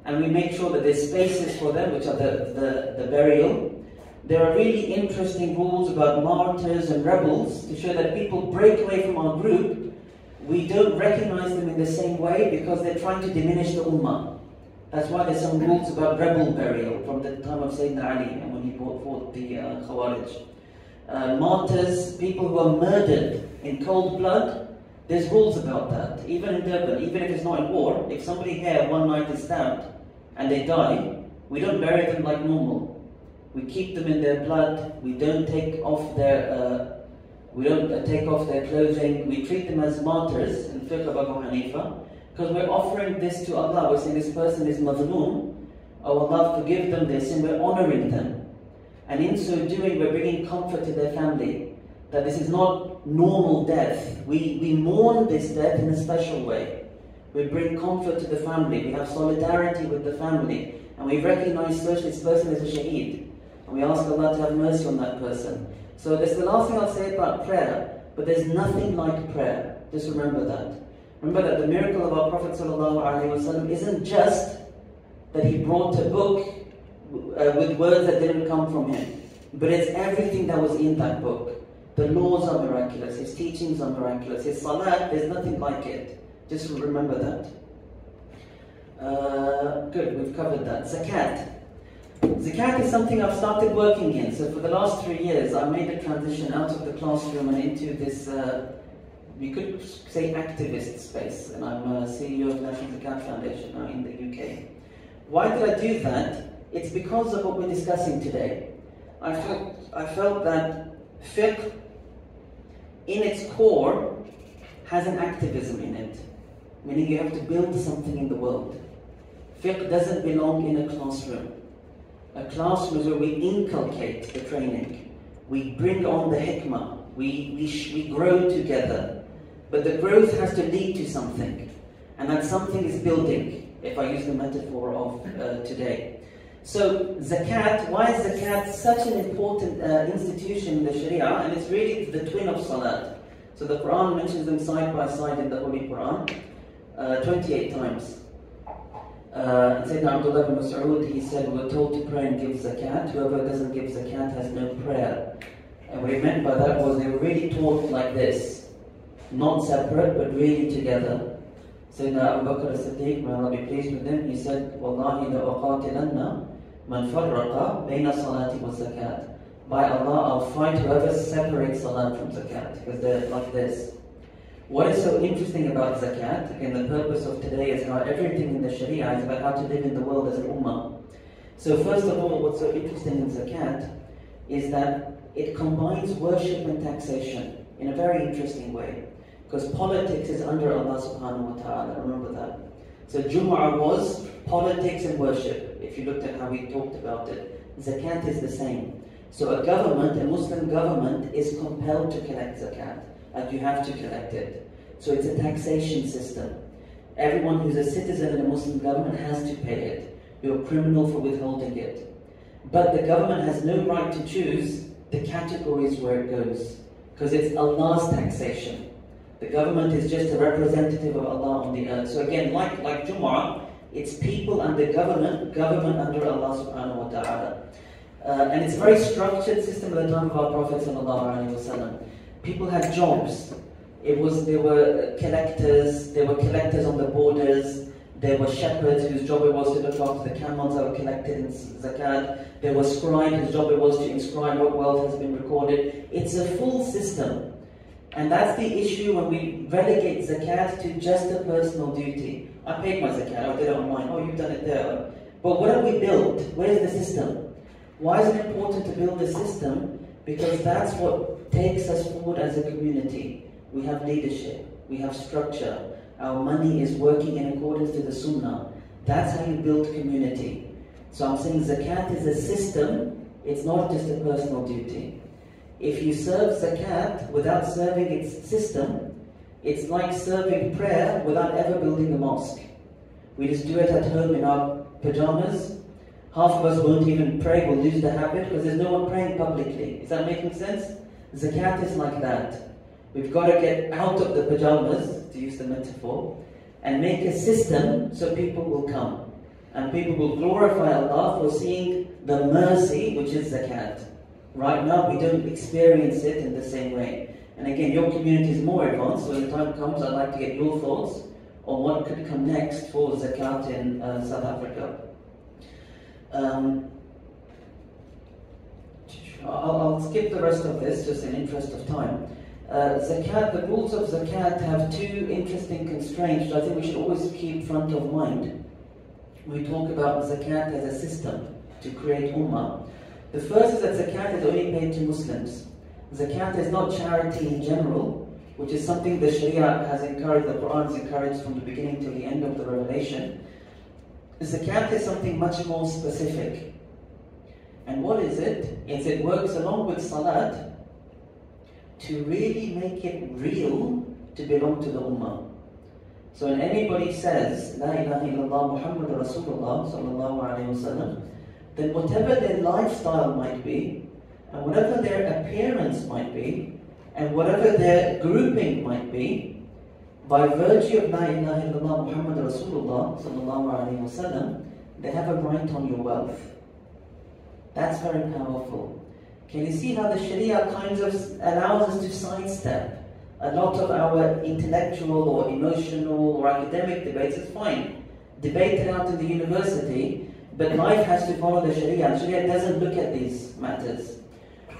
and we make sure that there's spaces for them, which are the burial. There are really interesting rules about martyrs and rebels to show that people break away from our group. We don't recognize them in the same way because they're trying to diminish the ummah. That's why there's some rules about rebel burial from the time of Sayyidina Ali and when he fought the Khawarij. Martyrs, people who are murdered in cold blood, there's rules about that. Even in Durban, even if it's not in war, if somebody here one night is stabbed and they die, we don't bury them like normal. We keep them in their blood. We don't take off their clothing. We treat them as martyrs in fiqh of Abu Hanifa because we're offering this to Allah. We're saying this person is madhloom. Oh Allah, forgive them their sin. We're honoring them, and in so doing, we're bringing comfort to their family. That this is not normal death. We mourn this death in a special way. We bring comfort to the family. We have solidarity with the family, and we recognize this person as a shaheed. And we ask Allah to have mercy on that person. So that's the last thing I'll say about prayer, but there's nothing like prayer. Just remember that. Remember that the miracle of our Prophet ﷺ isn't just that he brought a book with words that didn't come from him, but it's everything that was in that book. The laws are miraculous, his teachings are miraculous, his salat, there's nothing like it. Just remember that. Good, we've covered that. Zakat. Zakat is something I've started working in. So for the last 3 years, I made a transition out of the classroom and into this, we could say, activist space. And I'm CEO of National Zakat Foundation now in the UK. Why did I do that? It's because of what we're discussing today. I felt that fiqh, in its core, has an activism in it. Meaning you have to build something in the world. Fiqh doesn't belong in a classroom. A classroom is where we inculcate the training. We bring on the hikmah. We grow together. But the growth has to lead to something. And that something is building, if I use the metaphor of today. So zakat, why is zakat such an important institution in the Sharia? And it's really the twin of salat. So the Quran mentions them side by side in the Holy Quran 28 times. Sayyidina Abdullah ibn Mas'ud, he said, we're told to pray and give zakat. Whoever doesn't give zakat has no prayer. And what he meant by that was they were really taught like this. Not separate, but really together. Sayyidina Abu Bakr as-Siddiq, may Allah be pleased with him, he said, Wallahi la uqatilanna man farraqa bayna salati wa zakat. By Allah, I'll fight whoever separates salat from zakat, because they're like this. What is so interesting about zakat, again the purpose of today is how everything in the Sharia is about how to live in the world as an ummah. So first of all, what's so interesting in zakat is that it combines worship and taxation in a very interesting way. Because politics is under Allah subhanahu wa ta'ala, remember that. So Jumu'ah was politics and worship, if you looked at how we talked about it. Zakat is the same. So a government, a Muslim government, is compelled to collect zakat. And you have to collect it. So it's a taxation system. Everyone who's a citizen in a Muslim government has to pay it. You're a criminal for withholding it. But the government has no right to choose the categories where it goes. Because it's Allah's taxation. The government is just a representative of Allah on the earth. So again, like Jumu'ah, it's people under government under Allah subhanahu wa ta'ala. And it's a very structured system at the time of our Prophet sallallahu alaihi wasallam. People had jobs. There were collectors on the borders. There were shepherds whose job it was to look after the camels that were collected in zakat. There were scribes whose job it was to inscribe what wealth has been recorded. It's a full system. And that's the issue when we relegate zakat to just a personal duty. I paid my zakat, I did it on mine. Oh, you've done it there. But what have we built? Where's the system? Why is it important to build a system? Because that's what takes us forward as a community. We have leadership, we have structure, our money is working in accordance to the sunnah. That's how you build community. So I'm saying zakat is a system, it's not just a personal duty. If you serve zakat without serving its system, it's like serving prayer without ever building a mosque. We just do it at home in our pajamas. Half of us won't even pray, we'll lose the habit because there's no one praying publicly. Is that making sense? Zakat is like that. We've got to get out of the pajamas, to use the metaphor, and make a system so people will come. And people will glorify Allah for seeing the mercy, which is zakat. Right now, we don't experience it in the same way. And again, your community is more advanced, so when the time comes, I'd like to get your thoughts on what could come next for zakat in South Africa. I'll skip the rest of this, just in interest of time. Zakat, the rules of zakat have two interesting constraints which I think we should always keep front of mind. We talk about zakat as a system to create ummah. The first is that zakat is only paid to Muslims. Zakat is not charity in general, which is something the Sharia has encouraged, the Quran has encouraged from the beginning to the end of the revelation. Zakat is something much more specific. And what is it? It works along with salat to really make it real to belong to the ummah. So when anybody says, La ilaha illallah Muhammad Rasulullah sallallahu alayhi wasallam, then whatever their lifestyle might be, and whatever their appearance might be, and whatever their grouping might be, by virtue of La ilaha illallah Muhammad Rasulullah sallallahu alayhi wasallam, they have a right on your wealth. That's very powerful. Can you see how the Sharia kind of allows us to sidestep a lot of our intellectual or emotional or academic debates? It's fine. Debate it out in the university, But life has to follow the Sharia. Sharia doesn't look at these matters.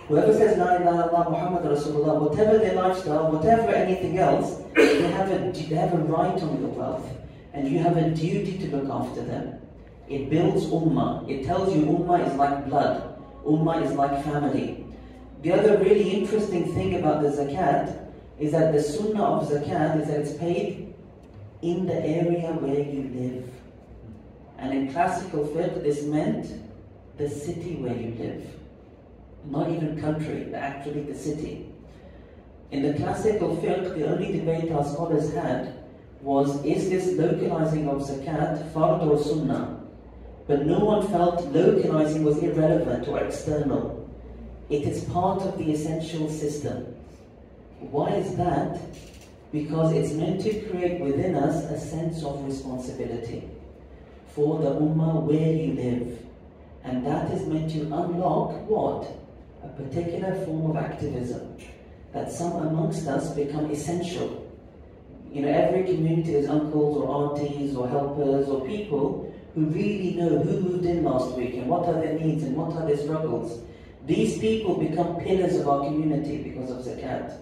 Whoever says La ilaha illallah Muhammad Rasulullah, whatever their lifestyle, whatever anything else, they have a right on your wealth, and you have a duty to look after them. It builds ummah. It tells you ummah is like blood. Ummah is like family. The other really interesting thing about the zakat is that the sunnah of zakat is that it's paid in the area where you live. And in classical fiqh, this meant the city where you live. Not even country, but actually the city. In the classical fiqh, the only debate our scholars had was, is this localizing of zakat fard or sunnah? But no one felt localizing was irrelevant or external. It is part of the essential system. Why is that? Because it's meant to create within us a sense of responsibility for the ummah where you live. And that is meant to unlock what? A particular form of activism. That some amongst us become essential. You know, every community has uncles or aunties or helpers or people who really know who moved in last week and what are their needs and what are their struggles. These people become pillars of our community because of zakat.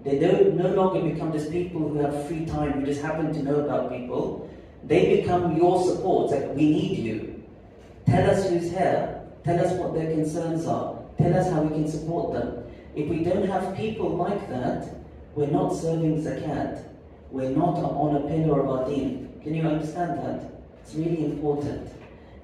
They no longer become just people who have free time, who just happen to know about people. They become your support. It's like, we need you. Tell us who's here. Tell us what their concerns are. Tell us how we can support them. If we don't have people like that, we're not serving zakat. We're not on a pillar of our deen. Can you understand that? It's really important.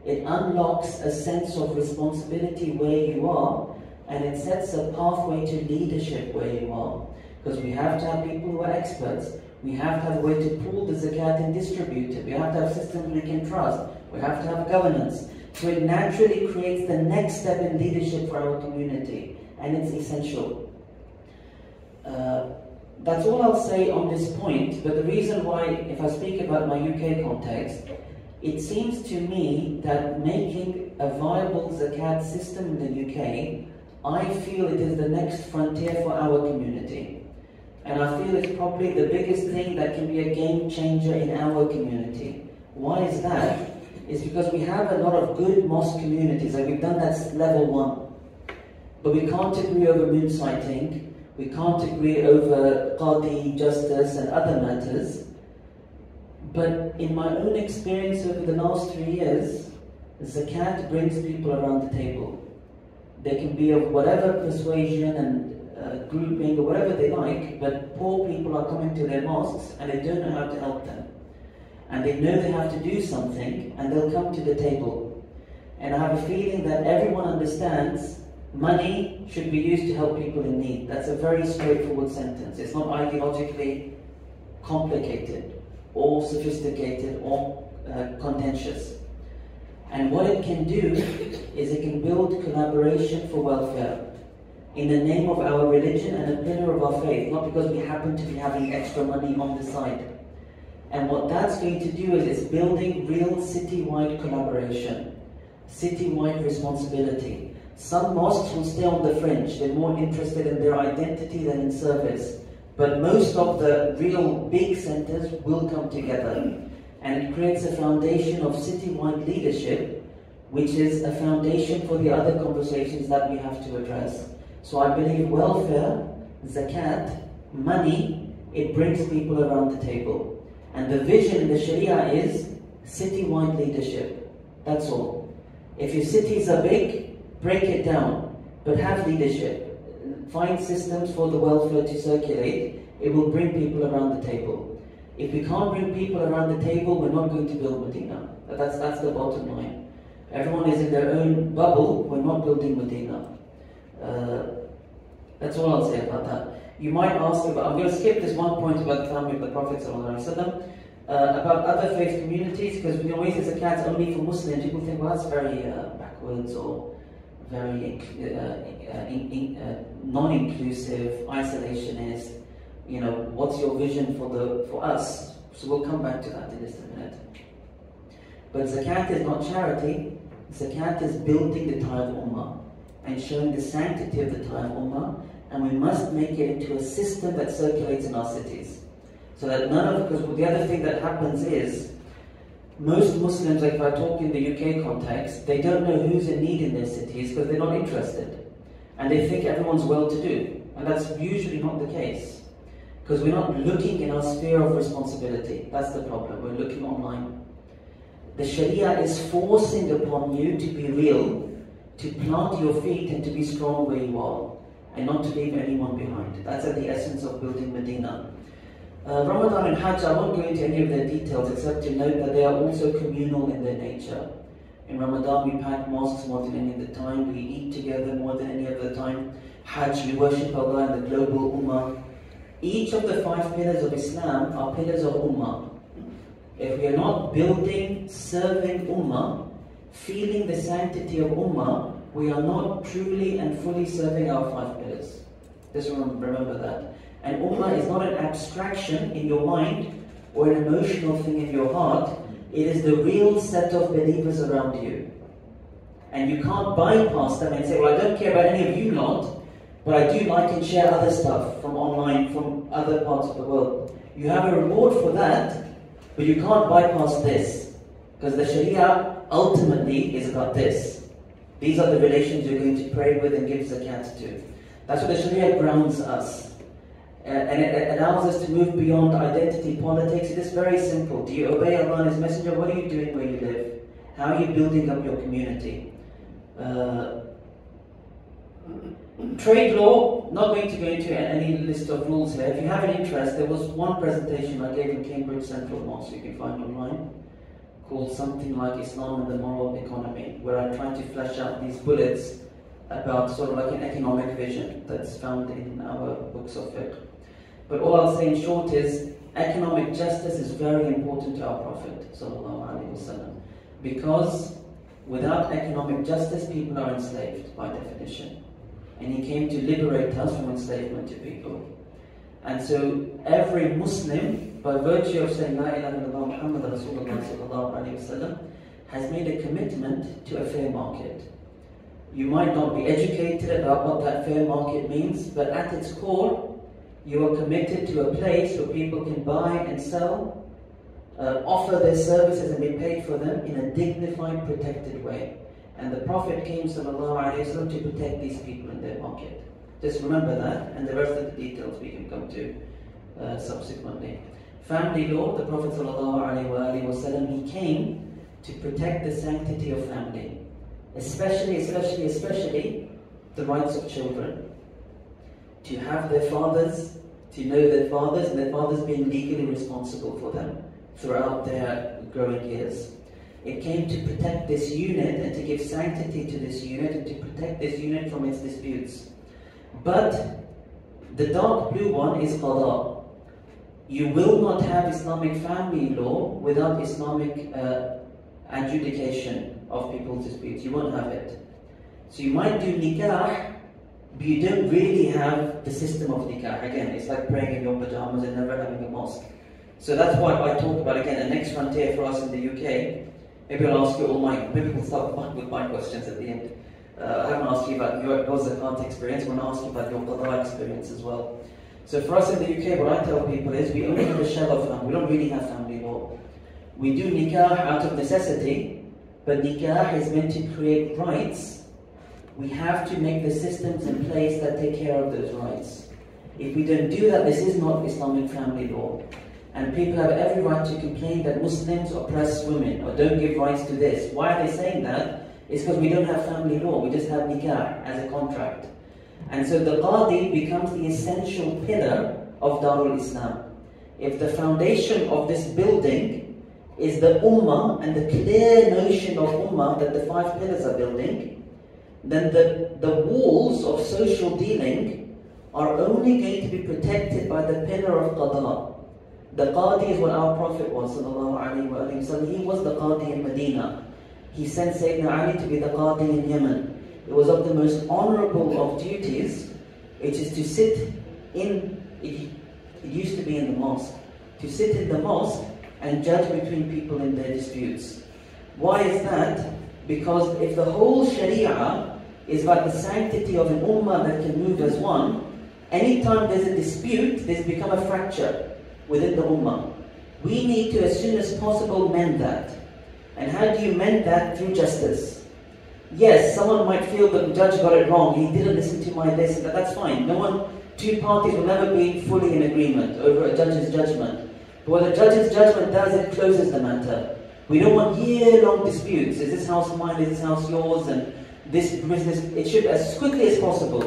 It unlocks a sense of responsibility where you are, and it sets a pathway to leadership where you are. Because we have to have people who are experts. We have to have a way to pool the zakat and distribute it. We have to have systems we can trust. We have to have governance. So it naturally creates the next step in leadership for our community, and it's essential. That's all I'll say on this point, but the reason why, if I speak about my UK context, it seems to me that making a viable zakat system in the UK, I feel it is the next frontier for our community. And I feel it's probably the biggest thing that can be a game changer in our community. Why is that? It's because we have a lot of good mosque communities, and we've done that level 1. But we can't agree over moon sighting. We can't agree over qadi, justice and other matters. But in my own experience over the last 3 years, zakat brings people around the table. They can be of whatever persuasion and grouping or whatever they like, but poor people are coming to their mosques and they don't know how to help them. And they know they have to do something, and they'll come to the table. And I have a feeling that everyone understands money should be used to help people in need. That's a very straightforward sentence. It's not ideologically complicated or sophisticated or contentious. And what it can do is it can build collaboration for welfare in the name of our religion and a pillar of our faith, not because we happen to be having extra money on the side. And what that's going to do is it's building real city-wide collaboration, city-wide responsibility. Some mosques will stay on the fringe. They're more interested in their identity than in service. But most of the real big centers will come together. And it creates a foundation of city-wide leadership, which is a foundation for the other conversations that we have to address. So I believe welfare, zakat, money, it brings people around the table. And the vision in the Sharia is city-wide leadership. That's all. If your cities are big, break it down, but have leadership. Find systems for the welfare to circulate. It will bring people around the table. If we can't bring people around the table, we're not going to build Medina. That's the bottom line. Everyone is in their own bubble, we're not building Medina. That's all I'll say about that. You might ask about, I'm going to skip this one point about the family of the Prophet ﷺ, about other faith communities, because we always say zakat's only for Muslims. People think, well, that's very backwards or very non-inclusive, isolationist. You know, what's your vision for us? So we'll come back to that in just a minute. But zakat is not charity. Zakat is building the tie of ummah and showing the sanctity of the tie of ummah. And we must make it into a system that circulates in our cities. So that because the other thing that happens is, Most Muslims, like if I talk in the UK context, they don't know who's in need in their cities because they're not interested. And they think everyone's well-to-do. And that's usually not the case. Because we're not looking in our sphere of responsibility. That's the problem. We're looking online. The Sharia is forcing upon you to be real, to plant your feet and to be strong where you are, and not to leave anyone behind. That's at the essence of building Madinah. Ramadan and Hajj, I won't go into any of their details except to note that they are also communal in their nature. In Ramadan we pack mosques more than any other time, we eat together more than any other time. Hajj, we worship Allah in the global ummah. Each of the 5 pillars of Islam are pillars of ummah. If we are not building, serving ummah, feeling the sanctity of ummah, we are not truly and fully serving our 5 pillars. Just remember that. And ummah is not an abstraction in your mind or an emotional thing in your heart. It is the real set of believers around you. And you can't bypass them and say, well, I don't care about any of you lot, but I do like and share other stuff from online, from other parts of the world. You have a reward for that, but you can't bypass this. Because the Sharia ultimately is about this. These are the relations you're going to pray with and give zakat to. That's what the Sharia grounds us. And it allows us to move beyond identity politics. It is very simple. Do you obey Allah and His Messenger? What are you doing where you live? How are you building up your community? Trade law, not going to go into any list of rules here. If you have an interest, there was one presentation I gave in Cambridge Central Mosque, you can find online, called something like Islam and the Moral Economy, where I tried to flesh out these bullets about sort of like an economic vision that's found in our books of fiqh. But all I'll say in short is, economic justice is very important to our Prophet ﷺ, because without economic justice, people are enslaved by definition. And he came to liberate us from enslavement to people. And so every Muslim, by virtue of saying La ilaha illallah Muhammad Rasulullah sallallahu alayhi wa sallam, has made a commitment to a fair market. You might not be educated about what that fair market means, but at its core, you are committed to a place where people can buy and sell, offer their services and be paid for them in a dignified, protected way. And the Prophet came sallallahu alayhi wa sallam to protect these people in their market. Just remember that, and the rest of the details we can come to subsequently. Family law, the Prophet sallallahu alayhi wa sallam, he came to protect the sanctity of family. Especially the rights of children. To have their fathers, to know their fathers, and their fathers being legally responsible for them throughout their growing years. It came to protect this unit and to give sanctity to this unit and to protect this unit from its disputes. But the dark blue one is qada. You will not have Islamic family law without Islamic adjudication of people's disputes. You won't have it. So you might do nikah, but you don't really have the system of nikah. Again, it's like praying in your pajamas and never having a mosque. So that's why I talk about, again, the next frontier for us in the UK. Maybe I'll ask you all maybe we'll start with my questions at the end. I haven't asked you about your zakat experience, I want to ask you about your qada experience as well. So for us in the UK, what I tell people is, we only have a shell of family, we don't really have family law. We do nikah out of necessity, but nikah is meant to create rights. We have to make the systems in place that take care of those rights. If we don't do that, this is not Islamic family law. And people have every right to complain that Muslims oppress women or don't give rights to this. Why are they saying that? It's because we don't have family law, we just have nikah as a contract. And so the qadi becomes the essential pillar of Darul Islam. If the foundation of this building is the ummah and the clear notion of ummah that the 5 pillars are building, then the walls of social dealing are only going to be protected by the pillar of qada. The qadi is what our Prophet was, sallallahu alayhi wa sallam. He was the qadi in Madinah. He sent Sayyidina Ali to be the qadi in Yemen. It was of the most honorable of duties, which is to sit in, it used to be in the mosque, to sit in the mosque and judge between people in their disputes. Why is that? Because if the whole Sharia is about the sanctity of an ummah that can move as one, anytime there's a dispute, there's become a fracture within the ummah. We need to, as soon as possible, mend that. And how do you mend that? Through justice. Yes, someone might feel that the judge got it wrong, he didn't listen to my this and that, that's fine. Two parties will never be fully in agreement over a judge's judgment. But what the judge's judgment does, it closes the matter. We don't want year-long disputes. Is this house mine? Is this house yours? And this business, it should, as quickly as possible,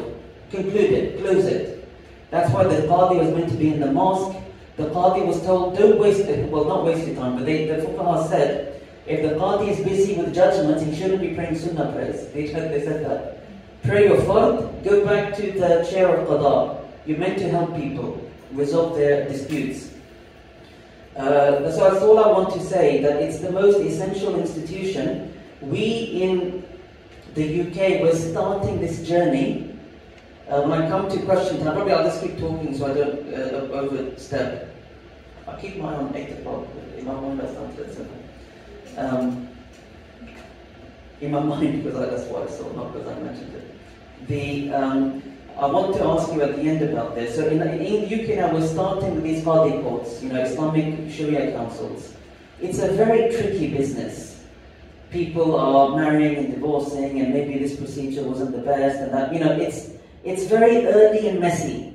conclude it, close it. That's why the Qadi was meant to be in the mosque. The Qadi was told, don't waste it, well, not waste your time, but the Fuqaha said, if the Qadi is busy with judgments, he shouldn't be praying Sunnah prayers. They said that. Pray your Fard, go back to the chair of Qada. You're meant to help people resolve their disputes. So that's all I want to say, that it's the most essential institution. We in the UK, we're starting this journey. When I come to question time, probably I'll just keep talking so I don't overstep. I'll keep my eye on 8 o'clock. In my mind, I started at 7. In my mind, because that's what I saw, not because I mentioned it. I want to ask you at the end about this. So in the UK now, we're starting with these Qadi courts, Islamic Sharia councils. It's a very tricky business. People are marrying and divorcing, and maybe this procedure wasn't the best, and that, it's very early and messy.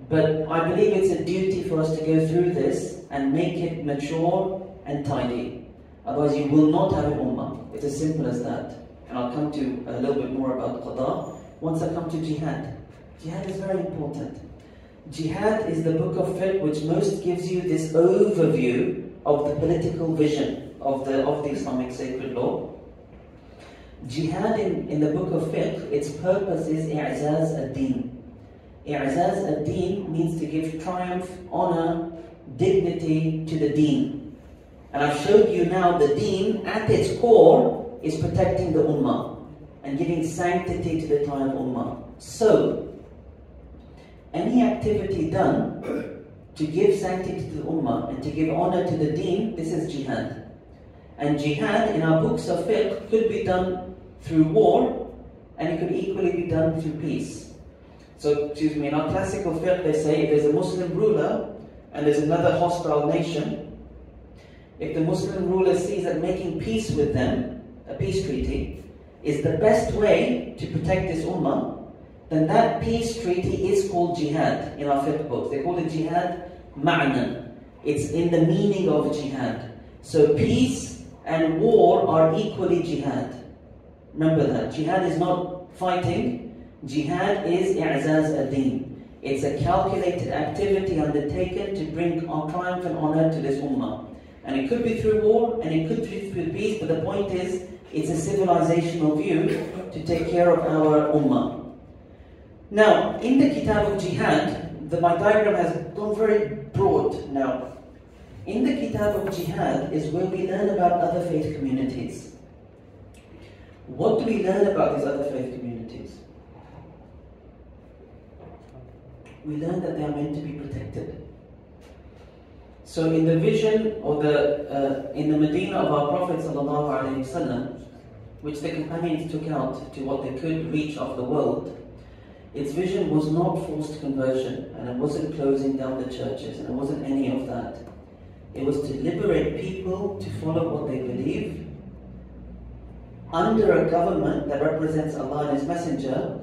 But I believe it's a duty for us to go through this and make it mature and tidy. Otherwise, you will not have an ummah. It's as simple as that. And I'll come to a little bit more about qada once I come to jihad. Jihad is very important. Jihad is the book of fiqh which most gives you this overview of the political vision of the Islamic sacred law. Jihad in the book of fiqh, its purpose is i'zaz ad-din. I'zaz ad-din means to give triumph, honor, dignity to the deen. And I've showed you now the deen at its core is protecting the ummah and giving sanctity to the entire ummah. So, any activity done to give sanctity to the ummah and to give honor to the deen, this is jihad. And jihad in our books of fiqh could be done through war, and it could equally be done through peace. So, in our classical fiqh they say if there's a Muslim ruler and there's another hostile nation, if the Muslim ruler sees that making peace with them, a peace treaty, is the best way to protect this ummah, then that peace treaty is called jihad in our fiqh books. They call it jihad ma'nan. It's in the meaning of jihad. So peace and war are equally jihad. Remember that. Jihad is not fighting. Jihad is i'zaz ad-din. It's a calculated activity undertaken to bring our triumph and honor to this ummah. And it could be through war, and it could be through peace, but the point is, it's a civilizational view to take care of our ummah. Now, in the Kitab of Jihad, my diagram has gone very broad now. In the Kitab of Jihad is where we learn about other faith communities. What do we learn about these other faith communities? We learn that they are meant to be protected. So in the vision or in the Madinah of our Prophet ﷺ, which the companions took out to what they could reach of the world, its vision was not forced conversion, and it wasn't closing down the churches, and it wasn't any of that. It was to liberate people to follow what they believe under a government that represents Allah and His Messenger,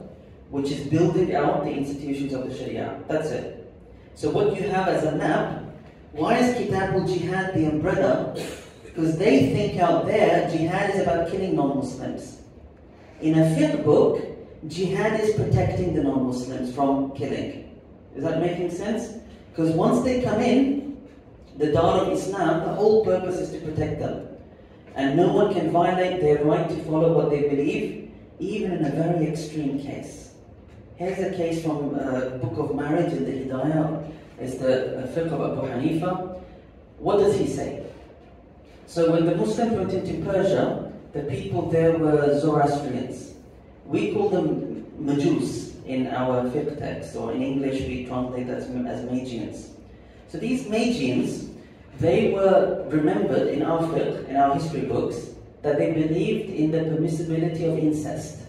which is building out the institutions of the Sharia. That's it. So what you have as a map, why is Kitab al-Jihad the umbrella? Because they think out there, jihad is about killing non-Muslims. In a fiqh book, jihad is protecting the non-Muslims from killing. Is that making sense? Because once they come in, the Dar of Islam, the whole purpose is to protect them. And no one can violate their right to follow what they believe, even in a very extreme case. Here's a case from the book of marriage in the Hidayah. It's the fiqh of Abu Hanifa. What does he say? So when the Muslims went into Persia, the people there were Zoroastrians. We call them Majus in our fiqh text, or in English we translate that as Magians. So these Magians, they were remembered in our fiqh, in our history books, that they believed in the permissibility of incest.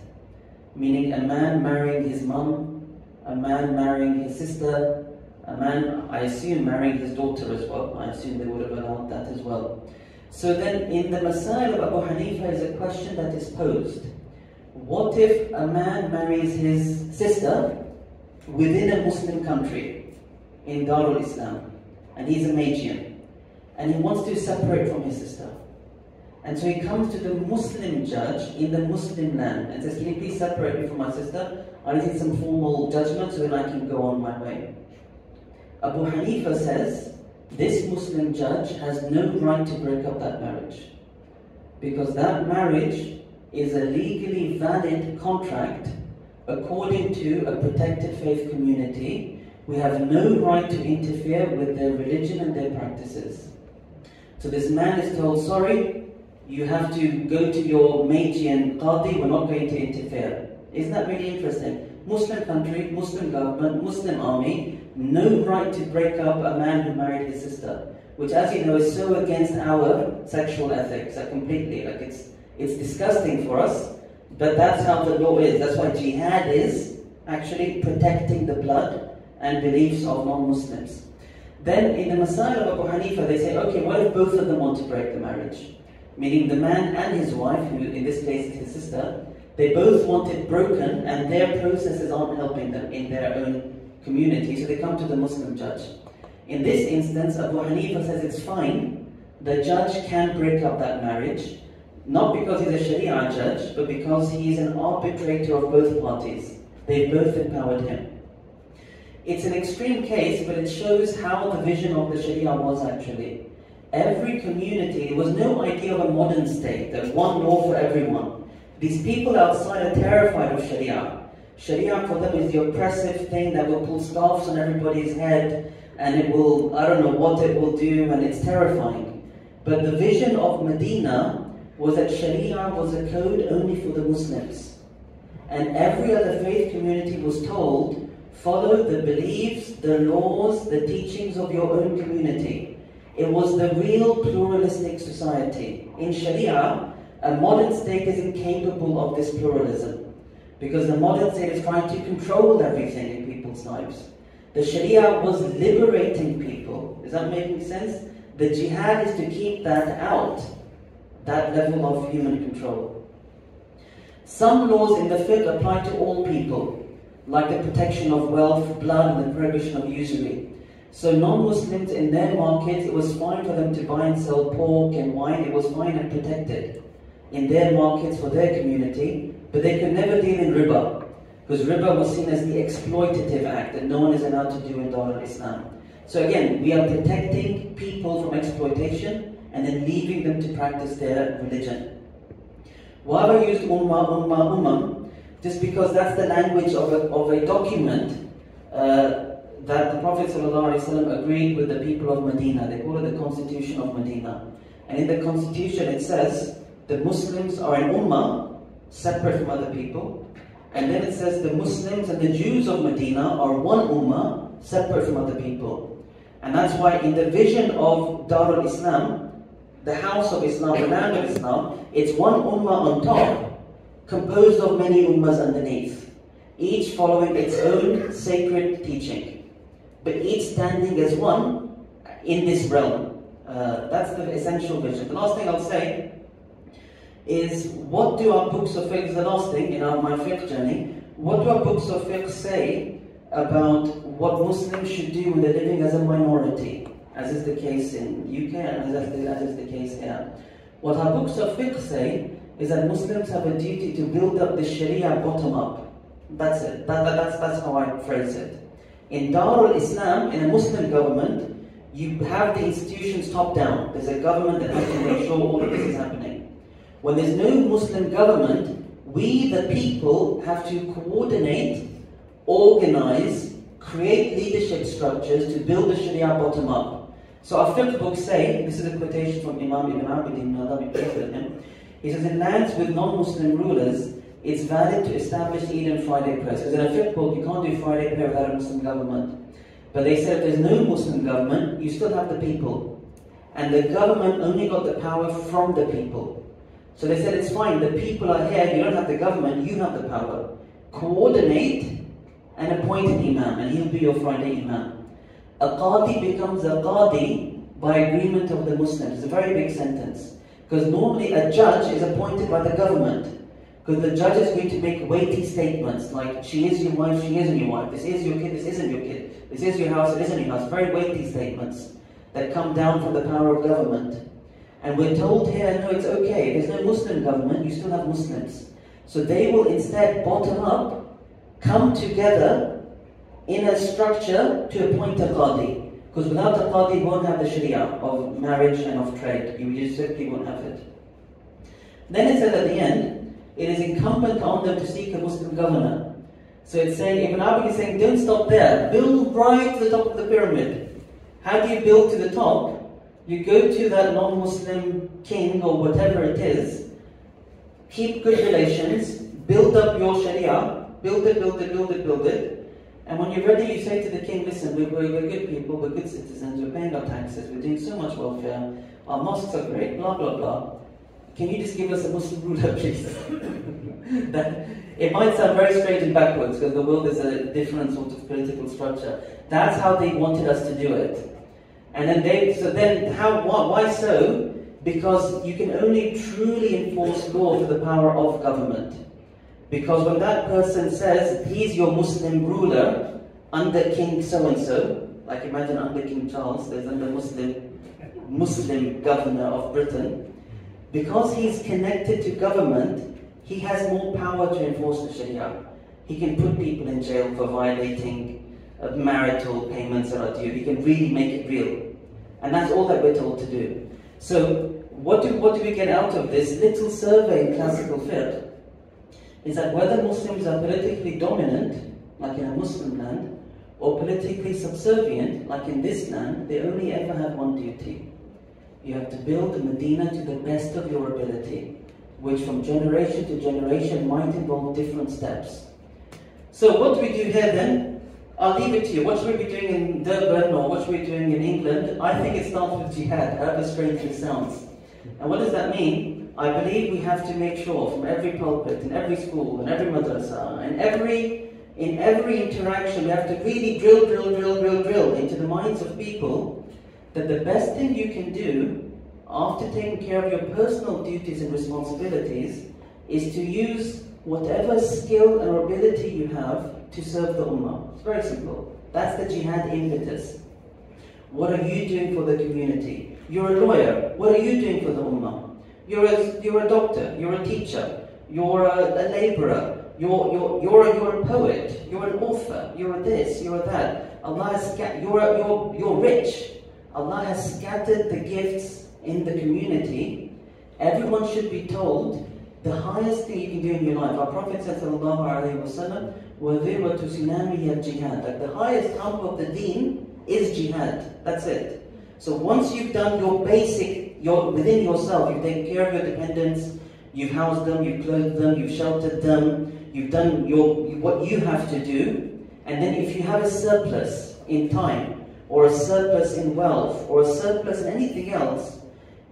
Meaning a man marrying his mum, a man marrying his sister, a man, I assume, marrying his daughter as well. I assume they would have allowed that as well. So then in the Masail of Abu Hanifa is a question that is posed. What if a man marries his sister within a Muslim country in Darul Islam, and he's a Magian, and he wants to separate from his sister? And so he comes to the Muslim judge in the Muslim land and says, can you please separate me from my sister? I need some formal judgment so that I can go on my way. Abu Hanifa says, this Muslim judge has no right to break up that marriage, because that marriage is a legally valid contract according to a protected faith community. We have no right to interfere with their religion and their practices. So this man is told, sorry, you have to go to your Magian Qadi, we're not going to interfere. Isn't that really interesting? Muslim country, Muslim government, Muslim army, no right to break up a man who married his sister, which, as you know, is so against our sexual ethics, completely. Like it's disgusting for us, but that's how the law is. That's why jihad is actually protecting the blood and beliefs of non-Muslims. Then in the Masail of Abu Hanifa, they say, okay, what if both of them want to break the marriage? Meaning the man and his wife, who in this case is his sister, they both want it broken and their processes aren't helping them in their own community, so they come to the Muslim judge. In this instance, Abu Hanifa says it's fine, the judge can break up that marriage, not because he's a Sharia judge, but because he is an arbitrator of both parties. They both empowered him. It's an extreme case, but it shows how the vision of the Sharia was actually. Every community, there was no idea of a modern state, there's one law for everyone. These people outside are terrified of Sharia. Sharia for them is the oppressive thing that will pull scarves on everybody's head, and it will, I don't know what it will do, and it's terrifying. But the vision of Madinah was that Sharia was a code only for the Muslims. And every other faith community was told, follow the beliefs, the laws, the teachings of your own community. It was the real pluralistic society. In Sharia, a modern state is incapable of this pluralism, because the modern state is trying to control everything in people's lives. The Sharia was liberating people. Is that making sense? The jihad is to keep that out, that level of human control. Some laws in the fiqh apply to all people, like the protection of wealth, blood, and the prohibition of usury. So non-Muslims in their markets, it was fine for them to buy and sell pork and wine, it was fine and protected in their markets for their community, but they could never deal in riba, because riba was seen as the exploitative act that no one is allowed to do in Darul Islam. So again, we are protecting people from exploitation and then leaving them to practice their religion. Why have I used ummah, just because that's the language of a document that the Prophet ﷺ agreed with the people of Madinah. They call it the Constitution of Madinah. And in the Constitution it says, the Muslims are an ummah, separate from other people. And then it says the Muslims and the Jews of Medina are one ummah, separate from other people. And that's why in the vision of Darul Islam, the house of Islam, the land of Islam, it's one ummah on top, composed of many ummahs underneath, each following its own sacred teaching, but each standing as one in this realm. That's the essential vision. The last thing I'll say is, what do our books of fiqh, the last thing in my fiqh journey, what do our books of fiqh say about what Muslims should do when they're living as a minority, as is the case in UK and as is the case here? What our books of fiqh say is that Muslims have a duty to build up the Sharia bottom up. That's it. That's how I phrase it. In Darul Islam, in a Muslim government, you have the institutions top down. There's a government that has to make sure all of this is happening. When there's no Muslim government, we the people have to coordinate, organize, create leadership structures to build the Sharia bottom up. So our fiqh books say, this is a quotation from Imam Ibn Abidin, he says, in lands with non-Muslim rulers, it's valid to establish Eid and Friday prayers. Because in a fiqh book, you can't do Friday prayer without a Muslim government. But they said if there's no Muslim government, you still have the people. And the government only got the power from the people. So they said it's fine, the people are here, you don't have the government, you have the power. Coordinate and appoint an imam, and he'll be your Friday imam. A qadi becomes a qadi by agreement of the Muslims. It's a very big sentence. Because normally a judge is appointed by the government. Because the judge is going to make weighty statements like, she is your wife, she isn't your wife, this is your kid, this isn't your kid, this is your house, it isn't your house. Very weighty statements that come down from the power of government. And we're told here, no, it's okay. There's no Muslim government, you still have Muslims. So they will instead bottom up, come together in a structure to appoint a qadi. Because without a qadi, you won't have the sharia of marriage and of trade. You just simply won't have it. Then it says at the end, it is incumbent on them to seek a Muslim governor. So it's saying, Ibn Abid is saying, don't stop there. Build right to the top of the pyramid. How do you build to the top? You go to that non-Muslim king or whatever it is, keep good relations, build up your sharia, build it. And when you're ready, you say to the king, listen, we're good people, we're good citizens, we're paying our taxes, we're doing so much welfare, our mosques are great, blah, blah, blah. Can you just give us a Muslim ruler, please? It might sound very strange and backwards because the world is a different sort of political structure. That's how they wanted us to do it. And then why so? Because you can only truly enforce law through the power of government. Because when that person says, he's your Muslim ruler under King so-and-so, like imagine under King Charles, there's under Muslim governor of Britain, because he's connected to government, he has more power to enforce the Sharia. He can put people in jail for violating marital payments that are due. He can really make it real. And that's all that we're told to do. So, what do we get out of this little survey in classical fiqh? Is that whether Muslims are politically dominant, like in a Muslim land, or politically subservient, like in this land, they only ever have one duty. You have to build the Madinah to the best of your ability, which from generation to generation might involve different steps. So what do we do here then? I'll leave it to you. What should we be doing in Durban or what should we be doing in England? I think it starts with jihad, however strange it sounds. And what does that mean? I believe we have to make sure from every pulpit, in every school, in every madrasa, in every interaction, we have to really drill into the minds of people that the best thing you can do after taking care of your personal duties and responsibilities is to use whatever skill and ability you have to serve the ummah. It's very simple. That's the jihad impetus. What are you doing for the community? You're a lawyer. What are you doing for the ummah? You're a doctor. You're a teacher. You're a laborer. You're a poet. You're an author. You're a this. You're a that. Allah has you're rich. Allah has scattered the gifts in the community. Everyone should be told the highest thing you can do in your life. Our Prophet said, sallallahu alaihi wasallam, وَذِرْوَةُ سِنَامِهِ الْجِهَادِ. Like the highest hump of the deen is jihad. That's it. So once you've done your basic, within yourself, you've taken care of your dependents, you've housed them, you've clothed them, you've sheltered them, you've done what you have to do, and then if you have a surplus in time, or a surplus in wealth, or a surplus in anything else,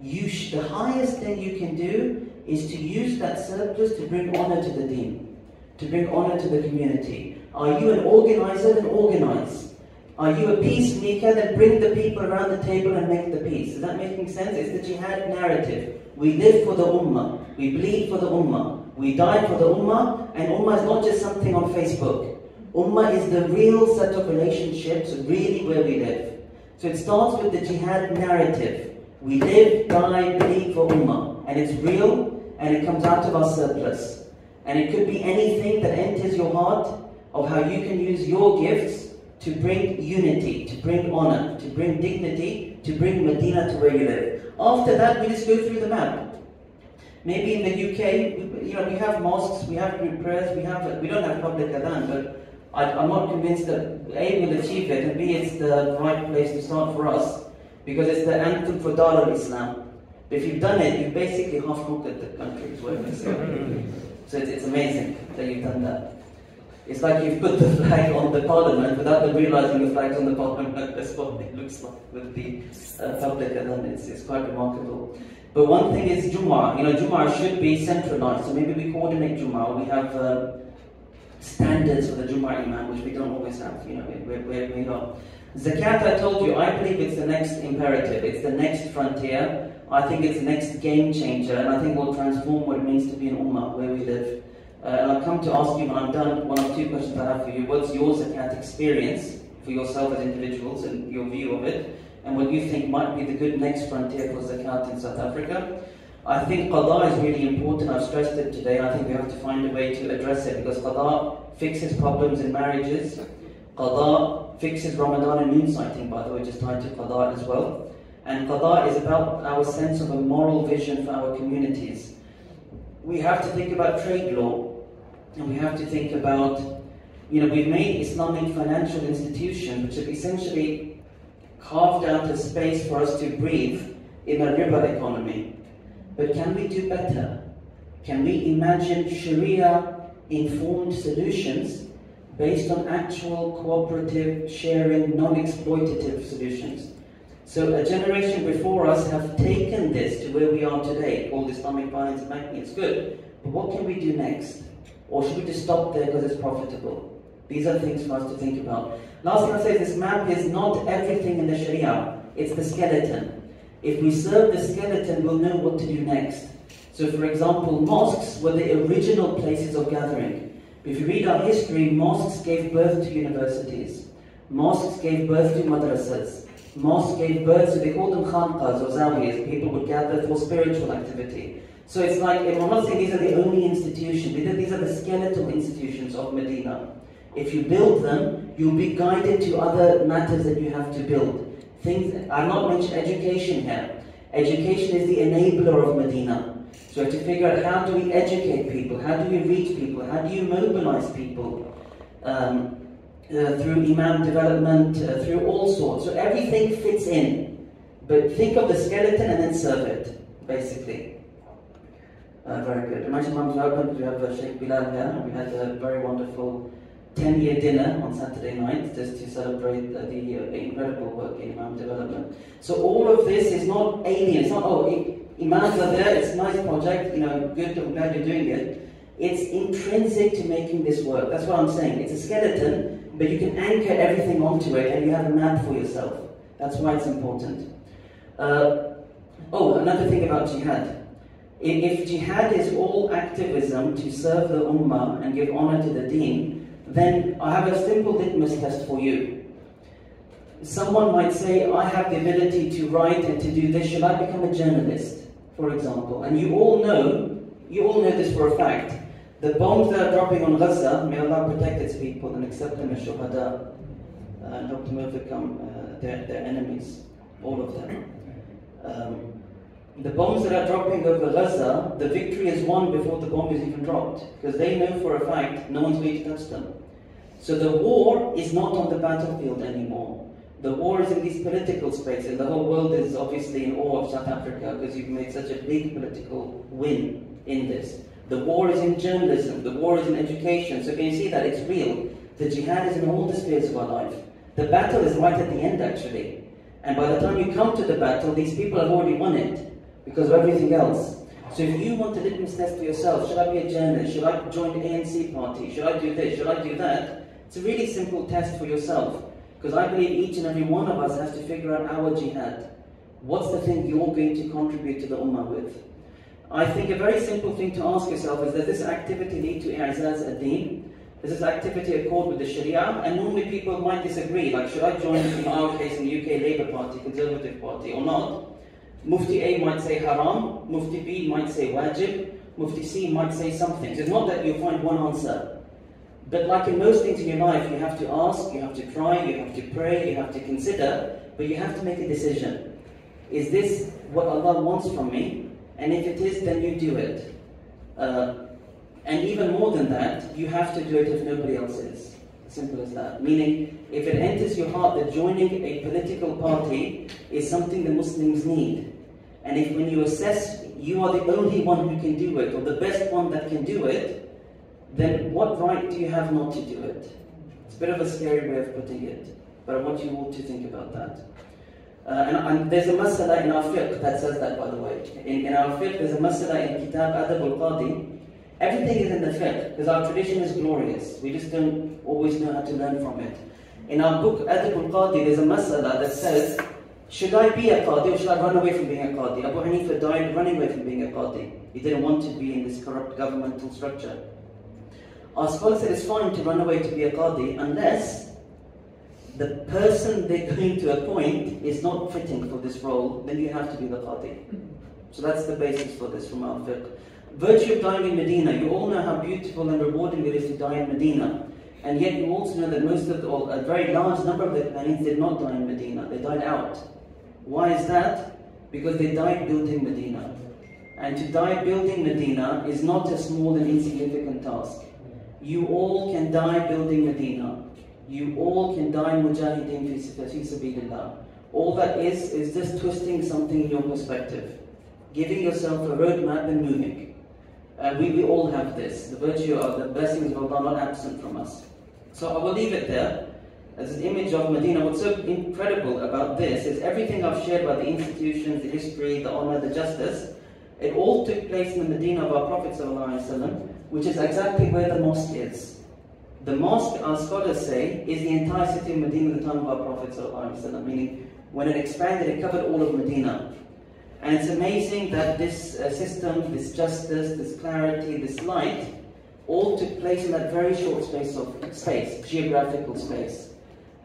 the highest thing you can do is to use that surplus to bring honor to the deen, to bring honor to the community. Are you an organizer? Then organize. Are you a peacemaker? Then bring the people around the table and make the peace. Is that making sense? It's the jihad narrative. We live for the ummah. We bleed for the ummah. We die for the ummah. And ummah is not just something on Facebook. Ummah is the real set of relationships, really where we live. So it starts with the jihad narrative. We live, die, bleed for ummah. And it's real, and it comes out of our surplus. And it could be anything that enters your heart of how you can use your gifts to bring unity, to bring honor, to bring dignity, to bring Madinah to where you live. After that, we just go through the map. Maybe in the UK, we have mosques, we have group prayers, we don't have public adhan, but I'm not convinced that A, will achieve it, and B, it's the right place to start for us, because it's the anthem for Dar al-Islam. If you've done it, you've basically half-conquered the country, is what it is. So it's amazing that you've done that. It's like you've put the flag on the parliament without them realizing the flag's on the parliament. That's what it looks like with the public adhan. It's quite remarkable. But one thing is Jumu'ah. Jumu'ah should be centralized, so maybe we coordinate Jumu'ah. We have standards for the Jumu'ah Imam, which we don't always have, where we are. Zakat, I told you, I believe it's the next imperative, it's the next frontier. I think it's the next game changer, and I think will transform what it means to be an ummah, where we live. And I'll come to ask you when I'm done, one of two questions I have for you. What's your zakat experience for yourself as individuals and your view of it? And what you think might be the good next frontier for zakat in South Africa? I think qada is really important. I've stressed it today. I think we have to find a way to address it, because qada fixes problems in marriages. Qada fixes Ramadan and moon sighting, by the way, just tied to qada as well. And qada is about our sense of a moral vision for our communities. We have to think about trade law, and we have to think about, we've made Islamic financial institutions which have essentially carved out a space for us to breathe in a riba economy. But can we do better? Can we imagine Sharia-informed solutions based on actual cooperative, sharing, non-exploitative solutions? So a generation before us have taken this to where we are today, called Islamic finance and banking. It's good, but what can we do next? Or should we just stop there because it's profitable? These are things for us to think about. Last thing I say is this map is not everything in the Sharia, it's the skeleton. If we serve the skeleton, we'll know what to do next. So for example, mosques were the original places of gathering. If you read our history, mosques gave birth to universities. Mosques gave birth to madrasas. Mosques gave birth to, they called them khanqahs or zawiyas. People would gather for spiritual activity. So it's like, I'm not saying these are the only institutions. These are the skeletal institutions of Medina. If you build them, you'll be guided to other matters that you have to build. I've not mentioned education here. Education is the enabler of Medina. So we have to figure out, how do we educate people? How do we reach people? How do you mobilize people? Through imam development, through all sorts. So everything fits in. But think of the skeleton and then serve it, basically. Very good. Imagine Mum's open. We have Shaykh Bilal here. We had a very wonderful 10-year dinner on Saturday night just to celebrate the incredible work in Imam development. So all of this is not alien. It's not, Imams are there, it's a nice project, good, I'm glad you're doing it. It's intrinsic to making this work. That's what I'm saying. It's a skeleton, but you can anchor everything onto it and you have a map for yourself. That's why it's important. Another thing about jihad. If jihad is all activism to serve the ummah and give honor to the deen, then I have a simple litmus test for you. Someone might say, I have the ability to write and to do this, should I become a journalist, for example? And you all know this for a fact. The bombs that are dropping on Gaza, may Allah protect its people and accept them as shuhada, and help them overcome their enemies, all of them. The bombs that are dropping over Gaza, the victory is won before the bomb is even dropped, because they know for a fact no one's going to touch them. So the war is not on the battlefield anymore. The war is in these political spaces. The whole world is obviously in awe of South Africa because you've made such a big political win in this. The war is in journalism. The war is in education. So can you see that it's real? The jihad is in all the spheres of our life. The battle is right at the end, actually. And by the time you come to the battle, these people have already won it because of everything else. So if you want a litmus test for yourself, should I be a journalist? Should I join the ANC party? Should I do this? Should I do that? It's a really simple test for yourself. Because I believe each and every one of us has to figure out our jihad. What's the thing you're going to contribute to the ummah with? I think a very simple thing to ask yourself is, does this activity lead to i'azaz ad-din? Does this activity accord with the Sharia? And normally people might disagree, like should I join, in our case, in the UK Labour Party, Conservative Party, or not? Mufti A might say haram, Mufti B might say wajib, Mufti C might say something. So it's not that you'll find one answer. But like in most things in your life, you have to ask, you have to try, you have to pray, you have to consider, but you have to make a decision. Is this what Allah wants from me? And if it is, then you do it. And even more than that, you have to do it if nobody else is. Simple as that. Meaning, if it enters your heart that joining a political party is something the Muslims need, and if when you assess you are the only one who can do it, or the best one that can do it, then what right do you have not to do it? It's a bit of a scary way of putting it, but I want you all to think about that. And there's a masala in our fiqh that says that, by the way. In our fiqh, there's a masala in Kitab Adab al-Qadi. Everything is in the fiqh, because our tradition is glorious. We just don't always know how to learn from it. In our book, Adab al-Qadi, there's a mas'ala that says, should I be a Qadi or should I run away from being a Qadi? Abu Hanifa died running away from being a Qadi. He didn't want to be in this corrupt governmental structure. Our scholar said it's fine to run away to be a Qadi unless the person they're going to appoint is not fitting for this role, then you have to be the Qadi. So that's the basis for this from our fiqh. Virtue of dying in Medina. You all know how beautiful and rewarding it is to die in Medina. And yet you also know that a very large number of the companions did not die in Medina. They died out. Why is that? Because they died building Medina. And to die building Medina is not a small and insignificant task. You all can die building Medina. You all can die mujahideen fi sabilillah. All that is just twisting something in your perspective. Giving yourself a roadmap and moving. We all have this. The virtue of the blessings of Allah not absent from us. So I will leave it there. As an image of Medina, what's so incredible about this is everything I've shared about the institutions, the history, the honor, the justice, it all took place in the Medina of our Prophet ﷺ, which is exactly where the mosque is. The mosque, our scholars say, is the entire city of Medina at the time of our Prophet ﷺ, meaning when it expanded, it covered all of Medina. And it's amazing that this system, this justice, this clarity, this light, all took place in that very short space, geographical space.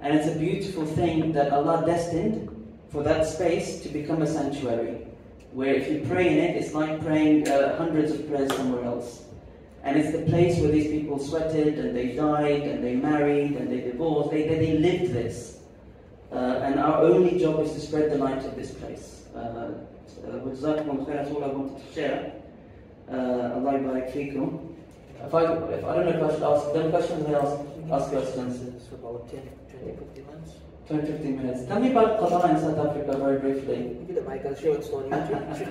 And it's a beautiful thing that Allah destined for that space to become a sanctuary, where if you pray in it, it's like praying hundreds of prayers somewhere else. And it's the place where these people sweated, and they died, and they married, and they divorced. They lived this. And our only job is to spread the light of this place. That's all I wanted to share. Allah barak feekum. I don't know if I should ask them questions or ask questions. It's about 10, 20, 50 minutes. 10, 15 minutes. Tell me about Qada in South Africa very briefly. Give me the mic, I'll share one story with you.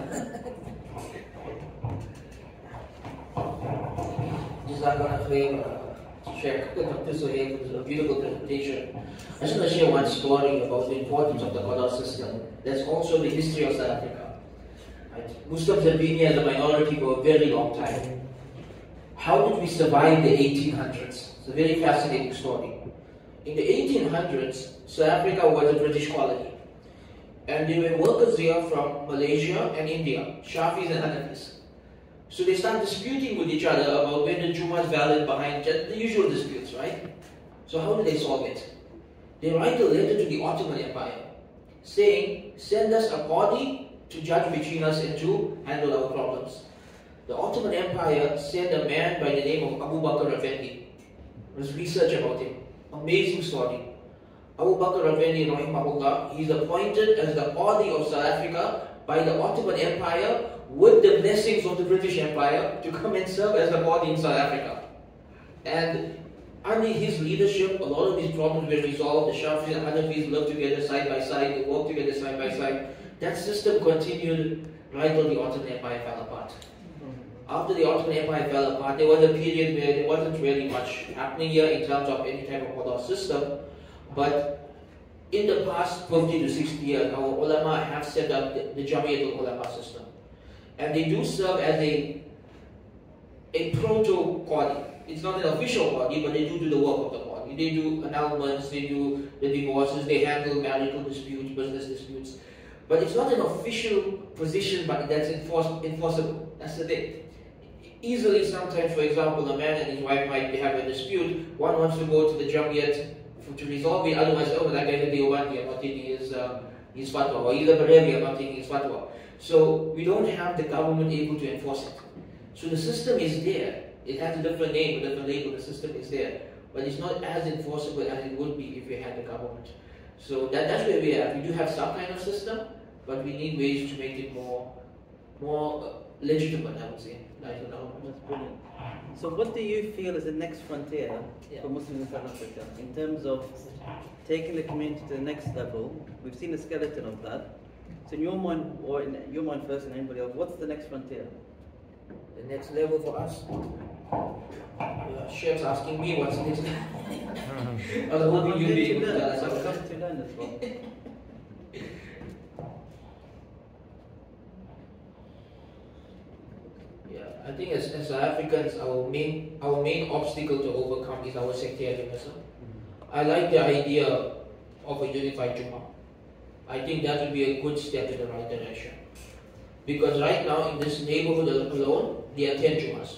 Jazakallah khair, Shaykh, Dr. Sohail, for a beautiful presentation. I just want to share one story about the importance of the Qada system. There's also the history of South Africa. Right? Muslims have been here as a minority for a very long time. How did we survive the 1800s? It's a very fascinating story. In the 1800s, South Africa was a British colony. And there were workers here from Malaysia and India, Shafis and Hanifis. So they start disputing with each other about whether Jummah is valid behind the usual disputes, right? So how do they solve it? They write a letter to the Ottoman Empire saying, send us a Qadi to judge between us and to handle our problems. The Ottoman Empire sent a man by the name of Abu Bakr Effendi. There's research about him. Amazing story. Abu Bakr Effendi, rahimahullah, he's appointed as the Qadi of South Africa by the Ottoman Empire with the blessings of the British Empire to come and serve as the Qadi in South Africa. And under his leadership, a lot of these problems were resolved. The Shafis and Hanafis lived together side by side, they worked together side by side. That system continued right till the Ottoman Empire fell apart. After the Ottoman Empire fell apart, there was a period where there wasn't really much happening here in terms of any type of Qada system. But in the past 50 to 60 years, our ulama have set up the Jamiat al-Ulama system. And they do serve as a proto-Qadi. It's not an official Qadi, but they do the work of the Qadi. They do annulments, they do the divorces, they handle marital disputes, business disputes. But it's not an official position, but that's enforceable. That's the thing. Easily, sometimes, for example, a man and his wife might have a dispute. One wants to go to the Jamiat to resolve it, otherwise, oh, that guy is a Deobandi, I'm not taking his fatwa, or he's a Barevi, I'm not taking his fatwa. So we don't have the government able to enforce it. So the system is there. It has a different name, a different label, the system is there. But it's not as enforceable as it would be if we had the government. So that's where we are. We do have some kind of system, but we need ways to make it more legitimate, I would say. That's brilliant. So what do you feel is the next frontier for Muslims in South Africa in terms of taking the community to the next level? We've seen the skeleton of that. So in your mind, or in your mind first and anybody else, what's the next frontier? The next level for us? Sheikh's asking me what's the next level. I was hoping you'd be able to tell us. I've come to learn as well. I think as South Africans, our main obstacle to overcome is our sectarianism. I like the idea of a unified Jummah. I think that will be a good step in the right direction. Because right now in this neighborhood alone, there are 10 Jummahs.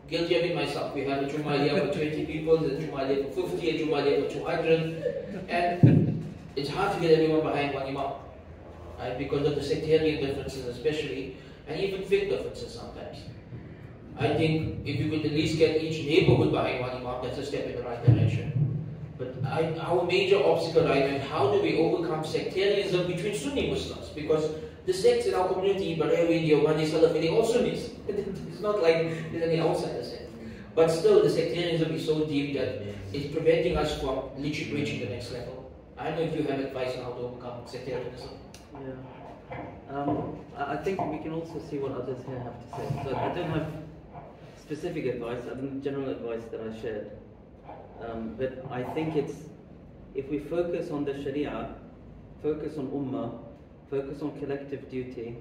Guilty of it myself. We have a Jummah here for 20 people, a Jummah here for 50, a Jummah here for 200. And it's hard to get everyone behind one Imam. Right? Because of the sectarian differences especially, and even fiqh differences sometimes. I think if you could at least get each neighborhood behind one Imam, that's a step in the right direction. But our major obstacle right now is how do we overcome sectarianism between Sunni Muslims? Because the sects in our community, Barewi, Yawani, Salafi, they're all Sunnis. It's not like there's any outsider sect. But still, the sectarianism is so deep that it's preventing us from literally reaching the next level. I don't know if you have advice on how to overcome sectarianism. Yeah. I think we can also see what others here have to say. So I don't have specific advice, other than general advice that I shared. But I think it's, if we focus on the Sharia, focus on Ummah, focus on collective duty,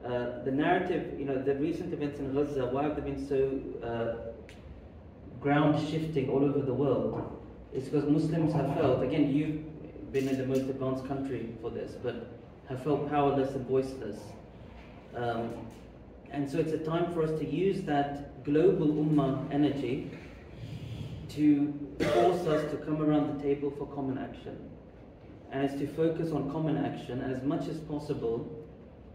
the narrative, the recent events in Gaza, why have they been so ground shifting all over the world? It's because Muslims have felt, again, you've been in the most advanced country for this, but have felt powerless and voiceless. And so it's a time for us to use that global Ummah energy to force us to come around the table for common action. And it's to focus on common action, and as much as possible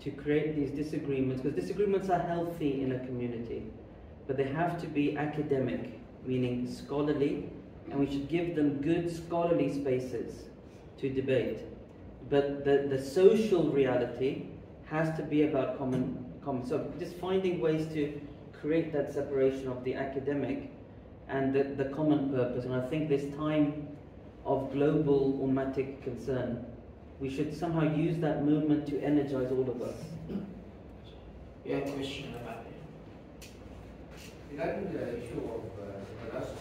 to create these disagreements, because disagreements are healthy in a community, but they have to be academic, meaning scholarly, and we should give them good scholarly spaces to debate. But the social reality has to be about common. So just finding ways to create that separation of the academic and the common purpose. And I think this time of global ummatic concern, we should somehow use that movement to energize all of us. Yeah, question about it. Regarding the issue of the last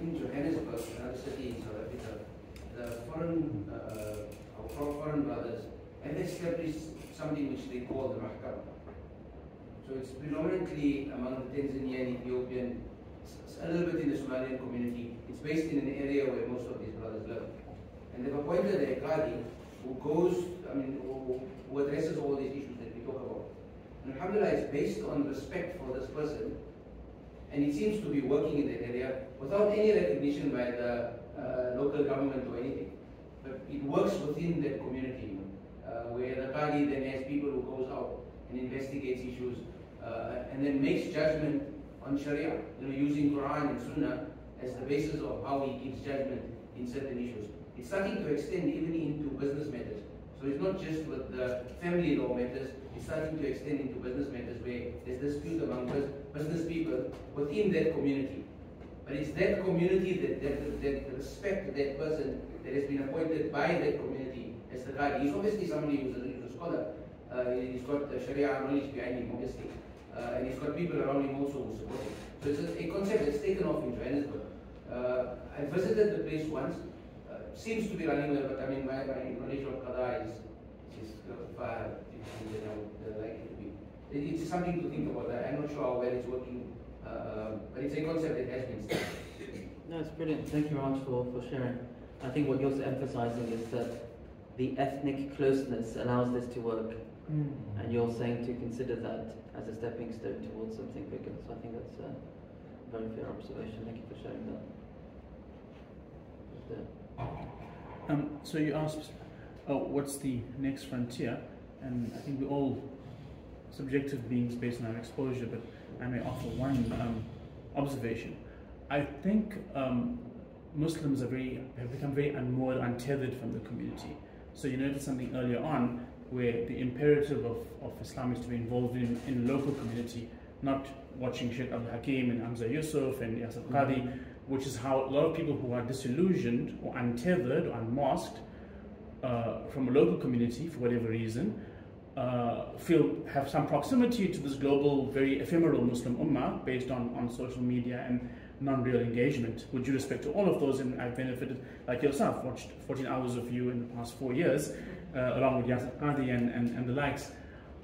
in Johannesburg, another city in South Africa, the foreign brothers have established something which they call the Mahkama. So it's predominantly among the Tanzanian, Ethiopian, a little bit in the Somalian community. It's based in an area where most of these brothers live. And they've appointed a Qadi who goes, who addresses all these issues that we talk about. And alhamdulillah, it's based on respect for this person, and it seems to be working in that area without any recognition by the local government or anything. But it works within that community, where the Qadi then has people who goes out and investigates issues and then makes judgment on Sharia, using Quran and Sunnah as the basis of how he gives judgment in certain issues. It's starting to extend even into business matters. So it's not just with the family law matters, it's starting to extend into business matters where there's dispute among business people within that community. But it's that community that respect that person that has been appointed by that community as the Qadi. He's obviously somebody who's a scholar. He's got Sharia knowledge behind him, obviously. And he's got people around him also who support him. So it's a concept that's taken off in Johannesburg. I visited the place once. Seems to be running well, but I mean, my knowledge of Qada is far than I would like it to be. It's something to think about. I'm not sure how well it's working, but it's a concept that has been started. No, it's brilliant. Thank you very much for sharing. I think what you're emphasizing is that the ethnic closeness allows this to work. And you're saying to consider that as a stepping stone towards something bigger. So I think that's a very fair observation. Thank you for sharing that. So you asked, what's the next frontier? And I think we're all subjective beings based on our exposure, but I may offer one observation. I think Muslims have become very unmoored, untethered from the community. So you noticed something earlier on where the imperative of Islam is to be involved in local community, not watching Shaykh Abdul Hakim and Hamza Yusuf and Yasir Qadi, which is how a lot of people who are disillusioned or untethered or unmasked from a local community for whatever reason have some proximity to this global, very ephemeral Muslim ummah based on social media and non-real engagement. With due respect to all of those, and I've benefited, like yourself, watched 14 hours of you in the past 4 years, along with Yasir Qadi and the likes.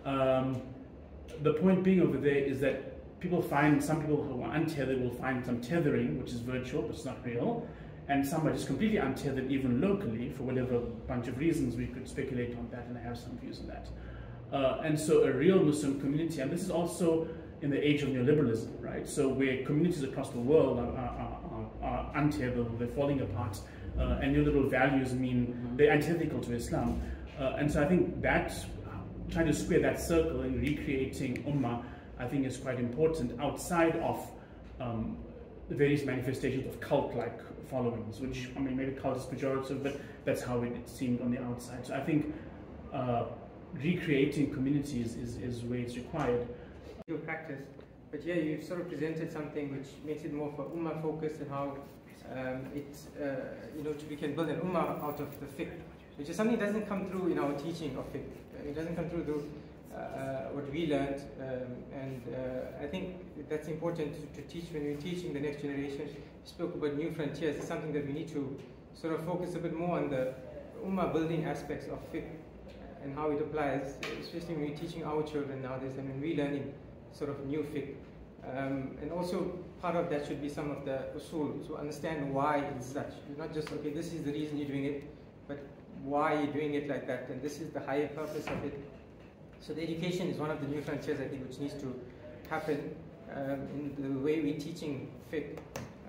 The point being over there is that some people who are untethered will find some tethering, which is virtual, but it's not real. and some are just completely untethered even locally for whatever bunch of reasons. We could speculate on that, and I have some views on that. And so a real Muslim community, and this is also in the age of neoliberalism, right? So where communities across the world are untethered, they're falling apart, and neoliberal values mean they're antithetical to Islam. And so I think that, trying to square that circle and recreating ummah, I think is quite important outside of the various manifestations of cult-like followings, which, I mean, maybe cult is pejorative, but that's how it seemed on the outside. So I think recreating communities is where it's required. Your practice, but here you've sort of presented something which makes it more for ummah focused and how we can build an ummah out of the fiqh, which is something that doesn't come through in our teaching of fiqh. It doesn't come through what we learned, and I think that's important to teach when we're teaching the next generation. You spoke about new frontiers. It's something that we need to sort of focus a bit more on the ummah building aspects of fiqh and how it applies, especially when we're teaching our children nowadays and when we're learning sort of new fiqh. And also part of that should be some of the usul, to understand why it's such. Not just, okay, this is the reason you're doing it, but why you're doing it like that, and this is the higher purpose of it. So the education is one of the new frontiers, I think, which needs to happen in the way we're teaching fiqh.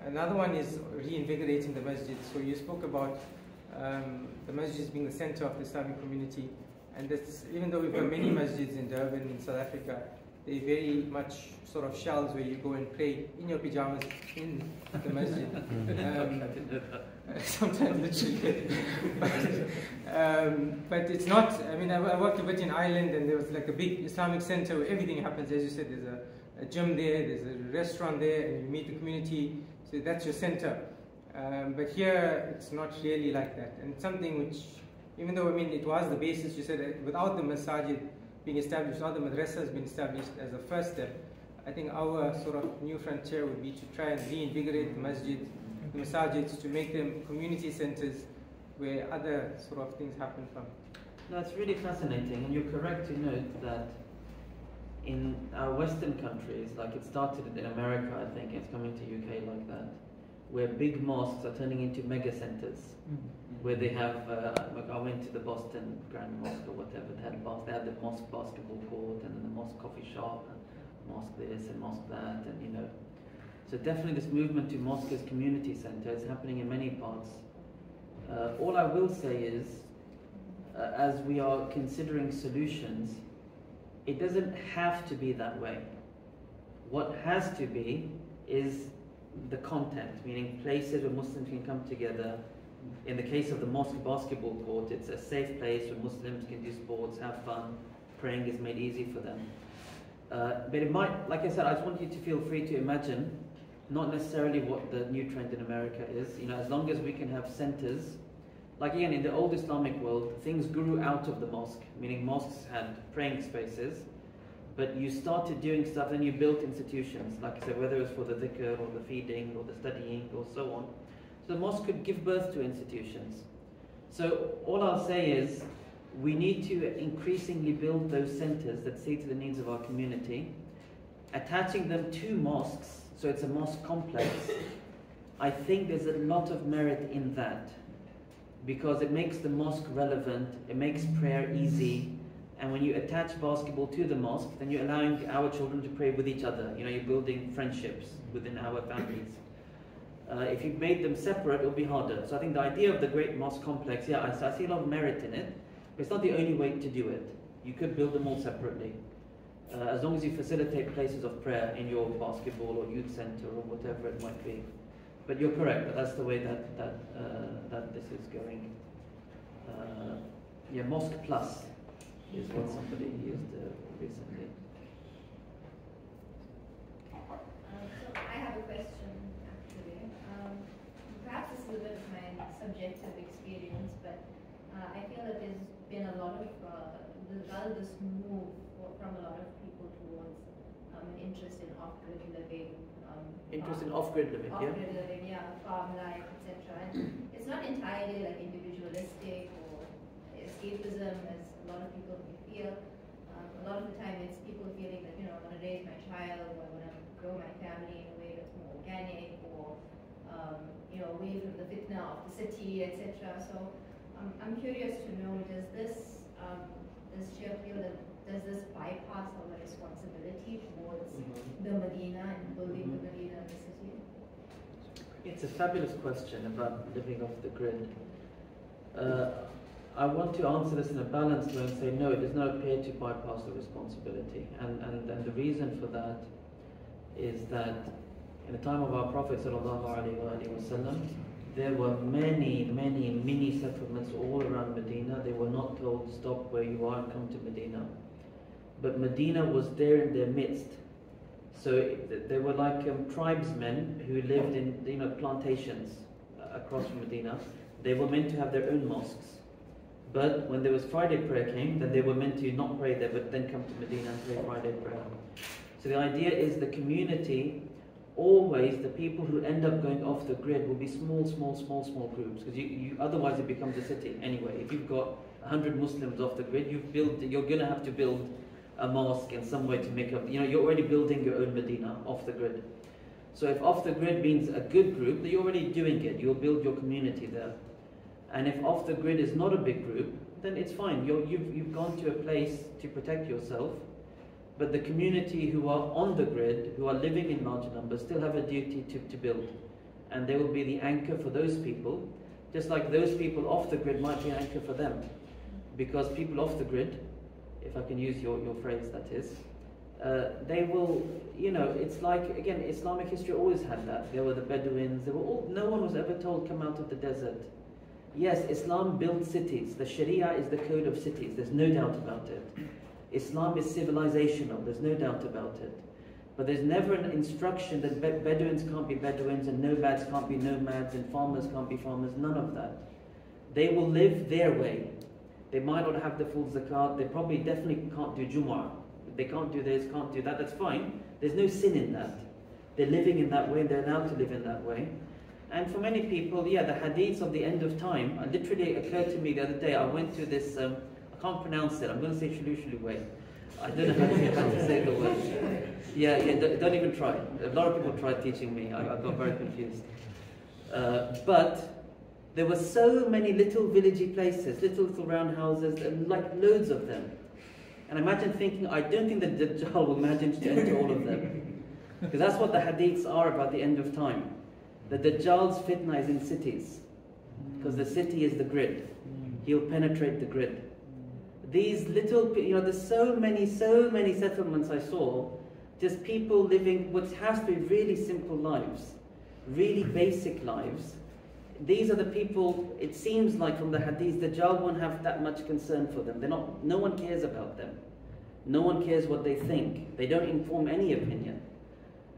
Another one is reinvigorating the masjid. So you spoke about the masjids being the center of the Islamic community, and that's, even though we've got many masjids in Durban, in South Africa, they're very much sort of shells where you go and pray in your pajamas in the masjid. Sometimes literally. But it's not, I mean, I worked a bit in Ireland, and there was like a big Islamic center where everything happens. As you said, there's a gym there, there's a restaurant there, and you meet the community, so that's your center. But here, it's not really like that. And it's something which, even though, I mean, it was the basis, you said, without the masajid being established, without the madrasas being established as a first step, I think our sort of new frontier would be to try and reinvigorate the masjid, the masajids, to make them community centers where other sort of things happen from. No, it's really fascinating, and you're correct to note that in our Western countries, like it started in America, I think, it's coming to UK like that, where big mosques are turning into mega centers, where they have, I went to the Boston Grand Mosque or whatever, they had the mosque basketball court, and then the mosque coffee shop, and mosque this and mosque that, and you know. So definitely this movement to mosque as community center is happening in many parts. All I will say is, as we are considering solutions, it doesn't have to be that way. What has to be is the content, meaning places where Muslims can come together. In the case of the mosque basketball court, it's a safe place where Muslims can do sports, have fun, praying is made easy for them. But it might, like I said, I just want you to feel free to imagine, not necessarily what the new trend in America is, you know, as long as we can have centers. Like again, in the old Islamic world, things grew out of the mosque, meaning mosques had praying spaces, but you started doing stuff, then you built institutions, like I said, whether it was for the dhikr or the feeding or the studying or so on. So the mosque could give birth to institutions. So all I'll say is, we need to increasingly build those centers that see to the needs of our community, attaching them to mosques, so it's a mosque complex. I think there's a lot of merit in that, because it makes the mosque relevant, it makes prayer easy, and when you attach basketball to the mosque, then you're allowing our children to pray with each other. You know, you're building friendships within our families. If you made them separate, it'll be harder. So I think the idea of the great mosque complex, yeah, I see a lot of merit in it, but it's not the only way to do it. You could build them all separately. As long as you facilitate places of prayer in your basketball or youth center or whatever it might be. But you're correct, that's the way that this is going. Yeah, Mosque Plus is what somebody used recently. So I have a question, actually. Perhaps this is a bit of my subjective experience, but I feel that there's been a lot of this move from a lot of people towards an interest in off-grid living. Interest in off-grid living, yeah? Off-grid living, yeah, farm life, etc. And it's not entirely like individualistic or escapism, as a lot of people may feel. A lot of the time it's people feeling that, you know, I want to raise my child, or I want to grow my family in a way that's more organic, or, you know, away from the fitna city, etc. So I'm curious to know, does Shaykh feel that does this bypass our responsibility towards the Madinah and building the Madinah in the city? It's a fabulous question about living off the grid. I want to answer this in a balanced way and say no, it does not appear to bypass the responsibility. And the reason for that is that in the time of our Prophet ﷺ, there were many mini settlements all around Medina. They were not told stop where you are and come to Medina. But Medina was there in their midst. So they were like tribesmen who lived in plantations across from Medina. They were meant to have their own mosques. But when there was Friday prayer came, then they were meant to not pray there, but then come to Medina and pray Friday prayer. So the idea is the community, always the people who end up going off the grid will be small groups, because you otherwise it becomes a city anyway. If you've got 100 Muslims off the grid, you're going to have to build a mosque and some way to make up. You're already building your own Medina off the grid. So if off the grid means a good group, then you're already doing it. You'll build your community there. And if off the grid is not a big group, then it's fine. You've gone to a place to protect yourself, but the community who are on the grid, who are living in large numbers, still have a duty to build. And they will be the anchor for those people, just like those people off the grid might be an anchor for them. Because people off the grid, if I can use your phrase, that is, they will, it's like, again, Islamic history always had that. There were the Bedouins, no one was ever told come out of the desert. Yes, Islam built cities. The Sharia is the code of cities. There's no doubt about it. Islam is civilizational. There's no doubt about it. But there's never an instruction that Bedouins can't be Bedouins and nomads can't be nomads and farmers can't be farmers. None of that. They will live their way. They might not have the full zakat. They probably definitely can't do Jumu'ah. They can't do this, can't do that. That's fine. There's no sin in that. They're living in that way. They're allowed to live in that way. And for many people, yeah, the hadiths of the end of time, literally occurred to me the other day. I went to this, I can't pronounce it, I'm going to say Shulu way. I don't know how to say the word. Yeah, don't even try. A lot of people tried teaching me, I got very confused. But there were so many little villagey places, little round houses, and like loads of them. And I imagine thinking, I don't think that Dajjal will manage to enter all of them. Because that's what the hadiths are about the end of time. The Dajjal's fitna is in cities, because the city is the grid. He'll penetrate the grid. These little, there's so many settlements I saw, just people living what has to be really simple lives, really basic lives. These are the people, it seems like from the hadith, the Dajjal won't have that much concern for them. No one cares about them. No one cares what they think. They don't inform any opinion.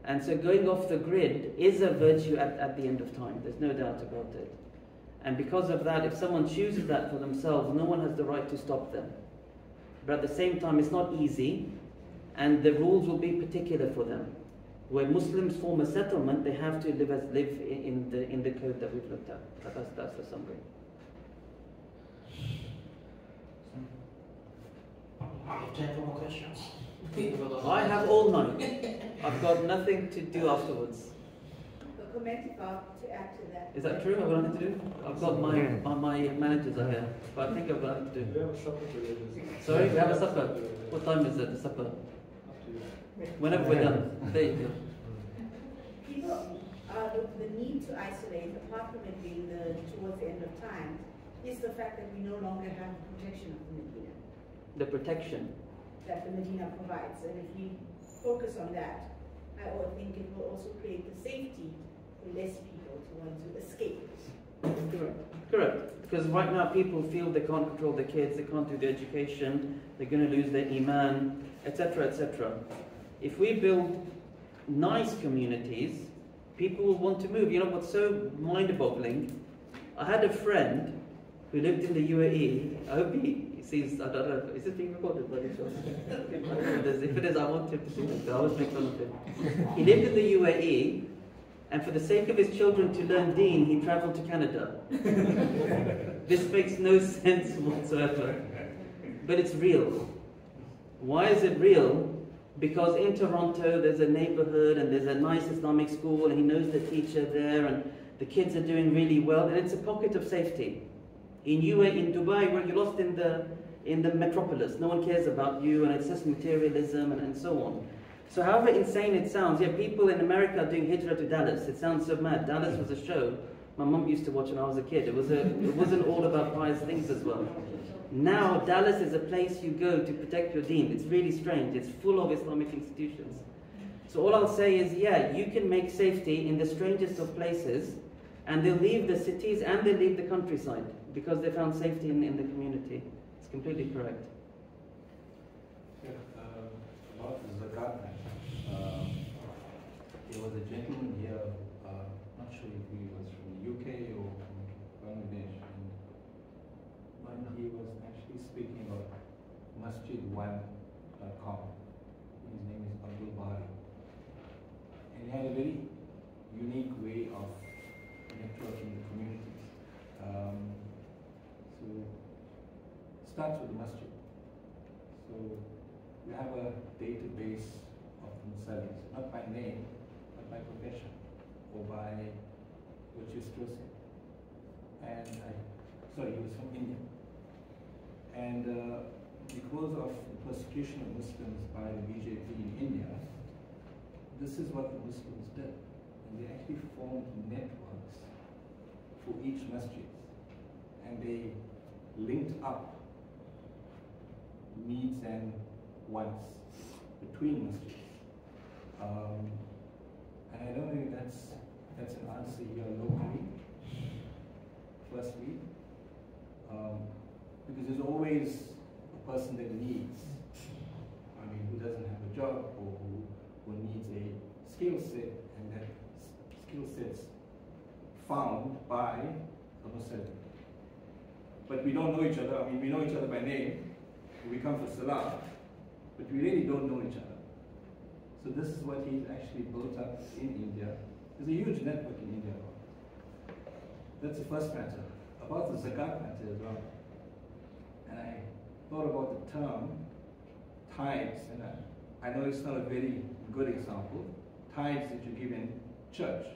And so going off the grid is a virtue at the end of time. There's no doubt about it. And because of that, if someone chooses that for themselves, no one has the right to stop them. But at the same time, it's not easy, and the rules will be particular for them. Where Muslims form a settlement, they have to live in the code that we've looked at. That's the summary. Time for more questions. I have all night. I've got nothing to do afterwards. A comment to add to that. Is that true? I've got nothing to do? I've got my managers are here, but I think I've got nothing to do. We have a supper today. Sorry, we have a supper. What time is it, the supper? Whenever we're done. There you go. People, the need to isolate, apart from it being towards the end of time, is the fact that we no longer have the protection of the Medina. The protection that the Medina provides. And if we focus on that, I think it will also create the safety for less people to want to escape. Correct. Because right now people feel they can't control their kids, they can't do their education, they're going to lose their iman, etc., etc. If we build nice communities, people will want to move. You know what's so mind-boggling? I had a friend who lived in the UAE. I hope he sees, I don't know, is this being recorded by any chance? If it is, I want him to see it. I always make fun of him. He lived in the UAE, and for the sake of his children to learn deen, he travelled to Canada. This makes no sense whatsoever. But it's real. Why is it real? Because in Toronto there's a neighborhood and there's a nice Islamic school and he knows the teacher there, and The kids are doing really well, and it's a pocket of safety. In Dubai, where you're lost in the metropolis, no one cares about you, and it's just materialism and so on. So however insane it sounds, yeah, people in America are doing hijrah to Dallas. It sounds so mad. Dallas was a show my mum used to watch when I was a kid. It wasn't all about pious things as well. Now Dallas is a place you go to protect your deen. It's really strange. It's full of Islamic institutions. So all I'll say is, yeah, you can make safety in the strangest of places, and they'll leave the cities and they'll leave the countryside because they found safety in the community. It's completely correct. Yeah, about the zakat, there was a gentleman here, not sure if he was from the UK or from Bangladesh, and he was actually speaking about masjid1.com. His name is Abdul Bari. And he had a very unique way of networking the communities. So it starts with the masjid. So we have a database of Musallis, not by name, but by profession, or by what you're stressing. And sorry, he was from India. And because of the persecution of Muslims by the BJP in India, this is what the Muslims did. And they actually formed networks for each masjid. And they linked up needs and wants between masjids. And I don't think that's an answer here locally, firstly. Because there's always a person that needs, who doesn't have a job or who needs a skill set, and that skill set's found by a Muslim. But we don't know each other. We know each other by name. We come for Salah, but we really don't know each other. So this is what he's actually built up in India. There's a huge network in India. That's the first matter. About the zakat matter as well. And I thought about the term tithes, and I know it's not a very good example. Tithes that you give in church.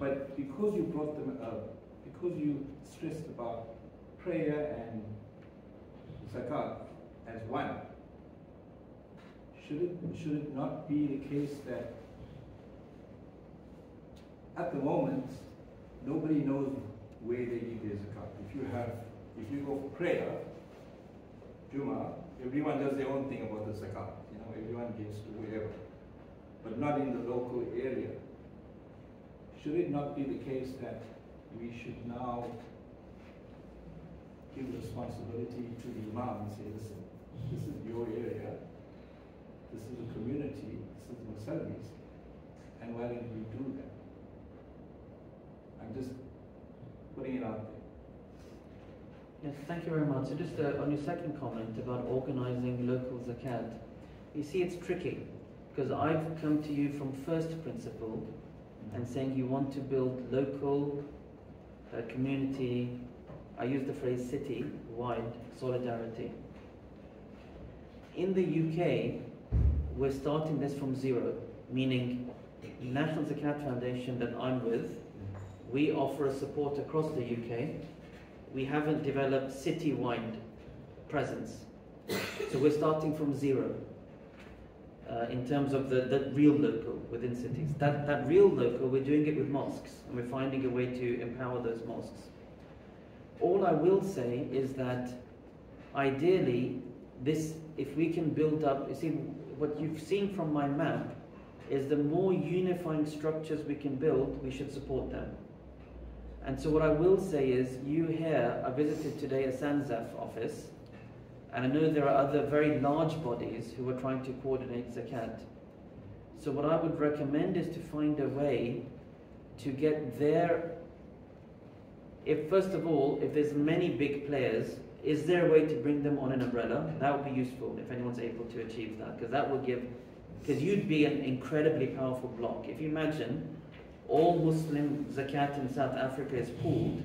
But because you brought them up, because you stressed about prayer and zakat as one, should it not be the case that at the moment nobody knows where they give their zakat? If you go for prayer, Jummah, everyone does their own thing about the zakat. Everyone gives to wherever, but not in the local area. Should it not be the case that we should now give responsibility to the imam and say, listen, this is your area, this is the community, this is the Musallis, and why don't we do that? I'm just putting it out there. Yes, thank you very much. So just on your second comment about organizing local zakat, you see it's tricky, because I've come to you from first principle and saying you want to build local community, I use the phrase city-wide solidarity. In the UK, we're starting this from zero, meaning the National Zakat Foundation that I'm with, we offer a support across the UK. We haven't developed city-wide presence. So we're starting from zero in terms of the real local within cities. That real local, we're doing it with mosques, and we're finding a way to empower those mosques. All I will say is that ideally, if we can build up, you see, what you've seen from my map is the more unifying structures we can build, we should support them. And so what I will say is, you here, I visited today a Sanzaf office, and I know there are other very large bodies who are trying to coordinate zakat. So what I would recommend is to find a way to get their, first of all, if there's many big players, is there a way to bring them on an umbrella? That would be useful if anyone's able to achieve that, because you'd be an incredibly powerful bloc. If you imagine all Muslim zakat in South Africa is pooled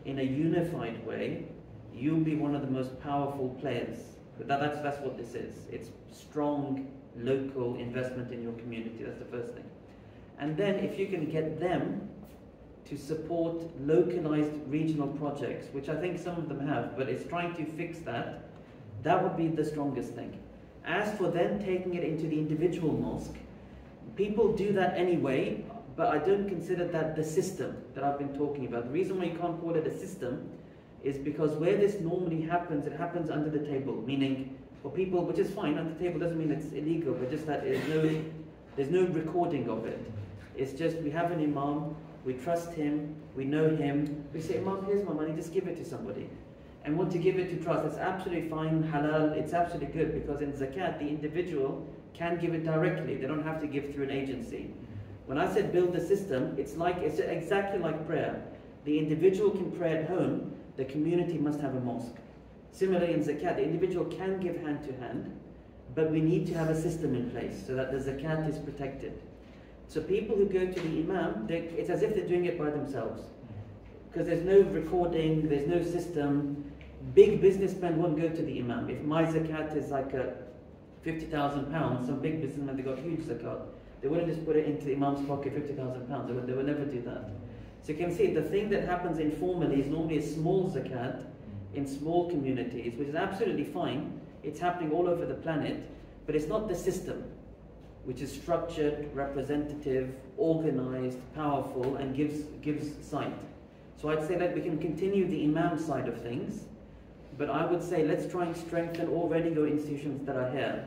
in a unified way, you'll be one of the most powerful players. That's what this is. It's strong local investment in your community. That's the first thing. And then if you can get them to support localized regional projects, which I think some of them have, but it's trying to fix that, that would be the strongest thing. As for them taking it into the individual mosque, people do that anyway, but I don't consider that the system that I've been talking about. The reason why you can't call it a system is because where this normally happens, it happens under the table, meaning for people, which is fine, under the table doesn't mean it's illegal, but just that there's no recording of it. It's just we have an imam, we trust him, we know him, we say, Imam, here's my money, just give it to somebody. And want to give it to trust, that's absolutely fine, halal, it's absolutely good, because in zakat, the individual can give it directly, they don't have to give through an agency. When I said build the system, it's exactly like prayer. The individual can pray at home, the community must have a mosque. Similarly in zakat, the individual can give hand to hand, but we need to have a system in place so that the zakat is protected. So people who go to the imam, it's as if they're doing it by themselves. Because there's no recording, there's no system. Big businessmen won't go to the imam. If my zakat is like £50,000, some big businessmen, they got huge zakat. They wouldn't just put it into the imam's pocket, £50,000. They would never do that. So you can see the thing that happens informally is normally a small zakat in small communities, which is absolutely fine. It's happening all over the planet, but it's not the system, which is structured, representative, organized, powerful, and gives sight. So I'd say that we can continue the imam side of things, but I would say let's try and strengthen already your institutions that are here.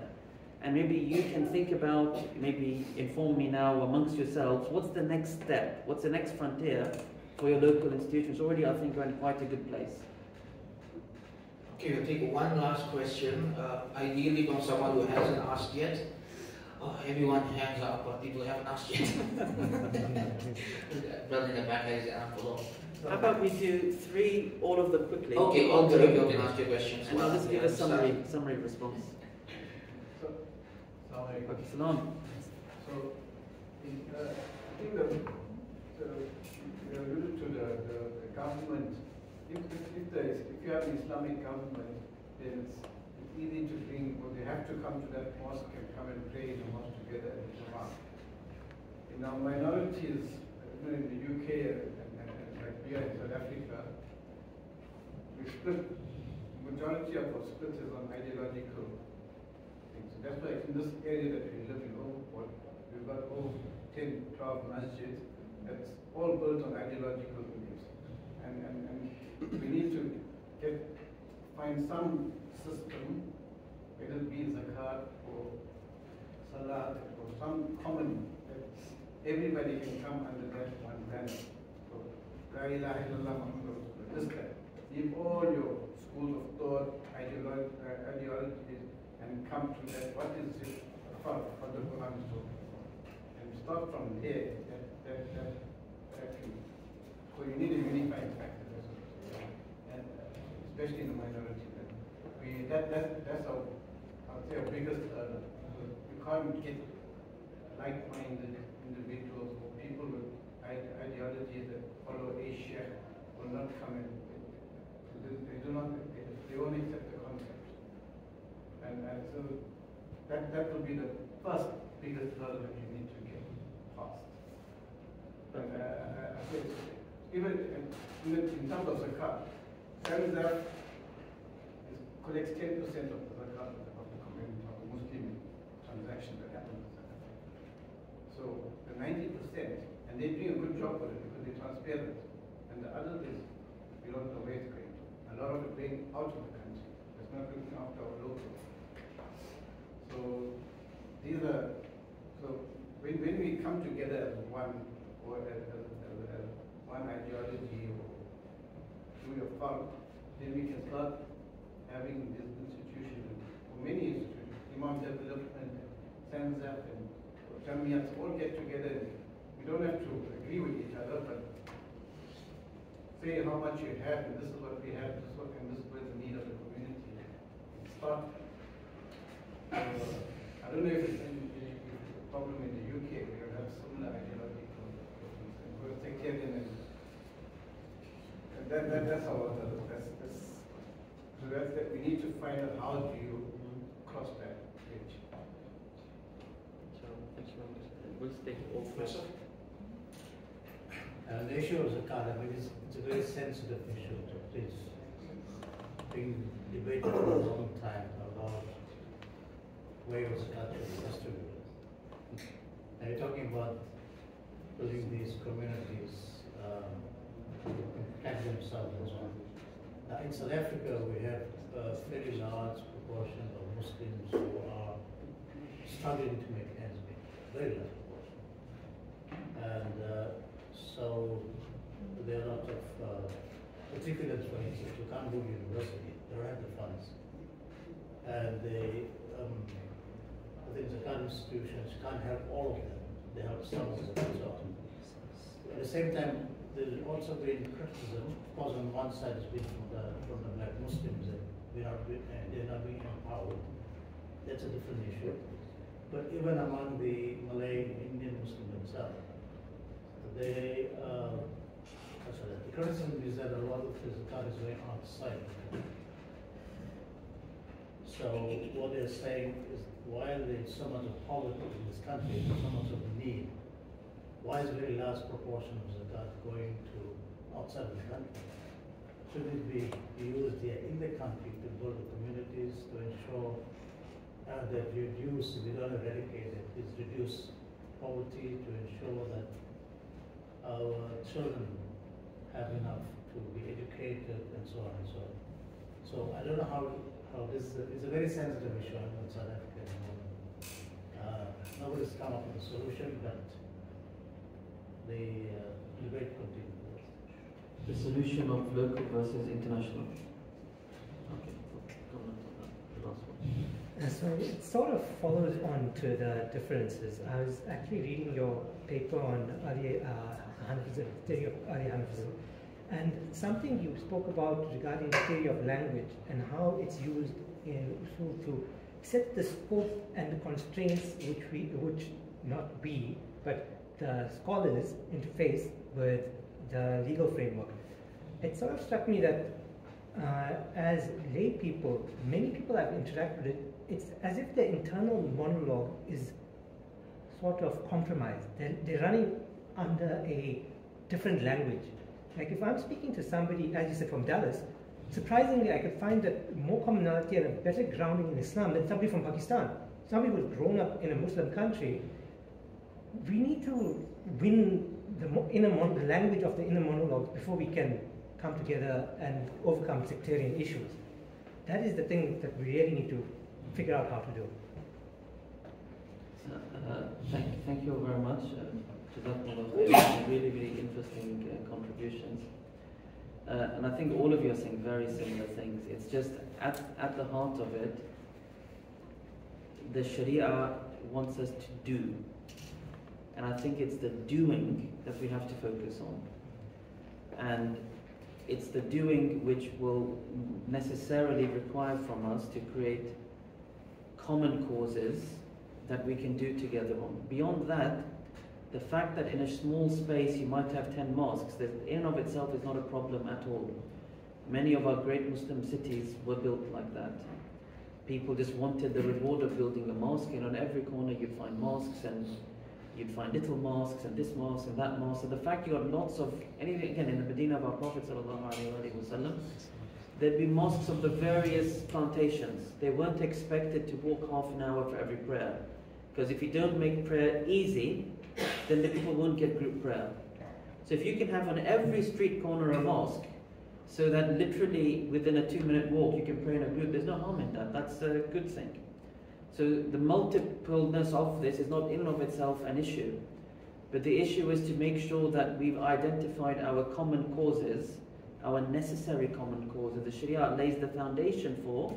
And maybe you can think about, maybe inform me now amongst yourselves, what's the next step? What's the next frontier for your local institutions? Already I think we're in quite a good place. Okay, we'll take one last question. Ideally from someone who hasn't asked yet. Everyone hands up, but people haven't asked yet. Brother in the back has an envelope. How about we do all of them quickly? Okay, all three of you can ask your questions. And I'll just give a summary response. Okay, Salam. So, I think you alluded to the government. If you have an Islamic government, then it's easy to bring, or they have to come to that mosque and come and pray in the mosque together in Jama'ah. In our minorities, in the UK and like here in South Africa, we split, majority of our split is on ideological things. So that's why in this area that we live in, we've got over 10, 12 masjids, that's all built on ideological beliefs. And we need to find some system, whether it be zakat or salat or some common, that everybody can come under that one banner. So, La ilaha illallah Muhammad Rasulullah. This guy. Leave all your schools of thought, ideologies, and come to that. What is it for the Quran is talking about? And start from there. So you need a unifying factor, and especially in the minority. That's our, I would say, our biggest hurdle. You can't get like-minded individuals or people with ideologies that follow a sheikh will not come in. They won't accept the concept. And so that will be the first biggest hurdle that you need to get past. And I think even in terms of zakat, Samzah collects 10% of the zakat of the community, of the Muslim transaction that happens. So the 90%, and they're doing a good job with it because they're transparent. And the other is, we don't know where it's going to. A lot of it going out of the country. It's not looking after our locals. So when we come together as one, or as one ideology or do your part, then we can start having this institution, or many institutions, Imam Development, Samzah, and Jamiyats all get together. We don't have to agree with each other, but say how much you have, and this is what we have, this is what, and this is where the need of the community. Start. I don't know if it's a problem in the UK, we have similar ideological sectarianism. That's our, so that's that we need to find out how do you cross that bridge. So, thank you very much. we'll take all questions. The issue of zakat, I mean, it's a very sensitive issue. It's been debated for a long time about where zakat should be distributed. And you're talking about building these communities, protect themselves and so on. Now, in South Africa, we have a fairly large proportion of Muslims who are struggling to make ends meet, very large proportion. And so there are a lot of, particularly for instance, who can't go to university, they don't have the funds. And they, I think the current institutions can't help all of them, they help some of them and so on. At the same time, there's also been criticism, of course on one side it's been from the black Muslims that they're not being empowered. That's a different issue. But even among the Malay and Indian Muslims themselves, the criticism is that a lot of the zakat is going outside. So what they're saying is, while there's so much of poverty in this country, so much of need, why is a very large proportion of zakat going to outside of the country? Should it be used here in the country to build the communities, to ensure that we don't eradicate it, is reduce poverty, to ensure that our children have enough to be educated and so on and so on. So I don't know how this is a very sensitive issue in South Africa at the moment. Nobody's come up with a solution, but the debate continues. The solution of local versus international. Okay, comment on that, the last one. So it sort of follows on to the differences. I was actually reading your paper on early Hanifism, theory of early Hanifism, and something you spoke about regarding the theory of language and how it's used in usul to set the scope and the constraints which not we, but the scholars interface with the legal framework. It sort of struck me that as lay people, many people I've interacted with, it's as if the internal monologue is sort of compromised. They're running under a different language. Like if I'm speaking to somebody, as you said, from Dallas, surprisingly I could find that more commonality and a better grounding in Islam than somebody from Pakistan. Somebody who's grown up in a Muslim country. We need to win the language of the inner monologues before we can come together and overcome sectarian issues. That is the thing that we really need to figure out how to do. Thank you very much. Really, really interesting contributions. And I think all of you are saying very similar things. It's just at the heart of it, the Sharia wants us to do. And I think it's the doing that we have to focus on. And it's the doing which will necessarily require from us to create common causes that we can do together on. Beyond that, the fact that in a small space you might have 10 mosques, that in and of itself is not a problem at all. Many of our great Muslim cities were built like that. People just wanted the reward of building a mosque, and on every corner you'd find mosques, and you'd find little mosques, and this mosque and that mosque. And the fact you got lots of, anything again in the Madinah of our Prophet ﷺ, there'd be mosques of the various plantations. They weren't expected to walk half an hour for every prayer. Because if you don't make prayer easy, then the people won't get group prayer. So if you can have on every street corner a mosque, so that literally within a 2-minute walk you can pray in a group, there's no harm in that. That's a good thing. So the multipleness of this is not in and of itself an issue. But the issue is to make sure that we've identified our common causes, our necessary common causes. The Sharia lays the foundation for,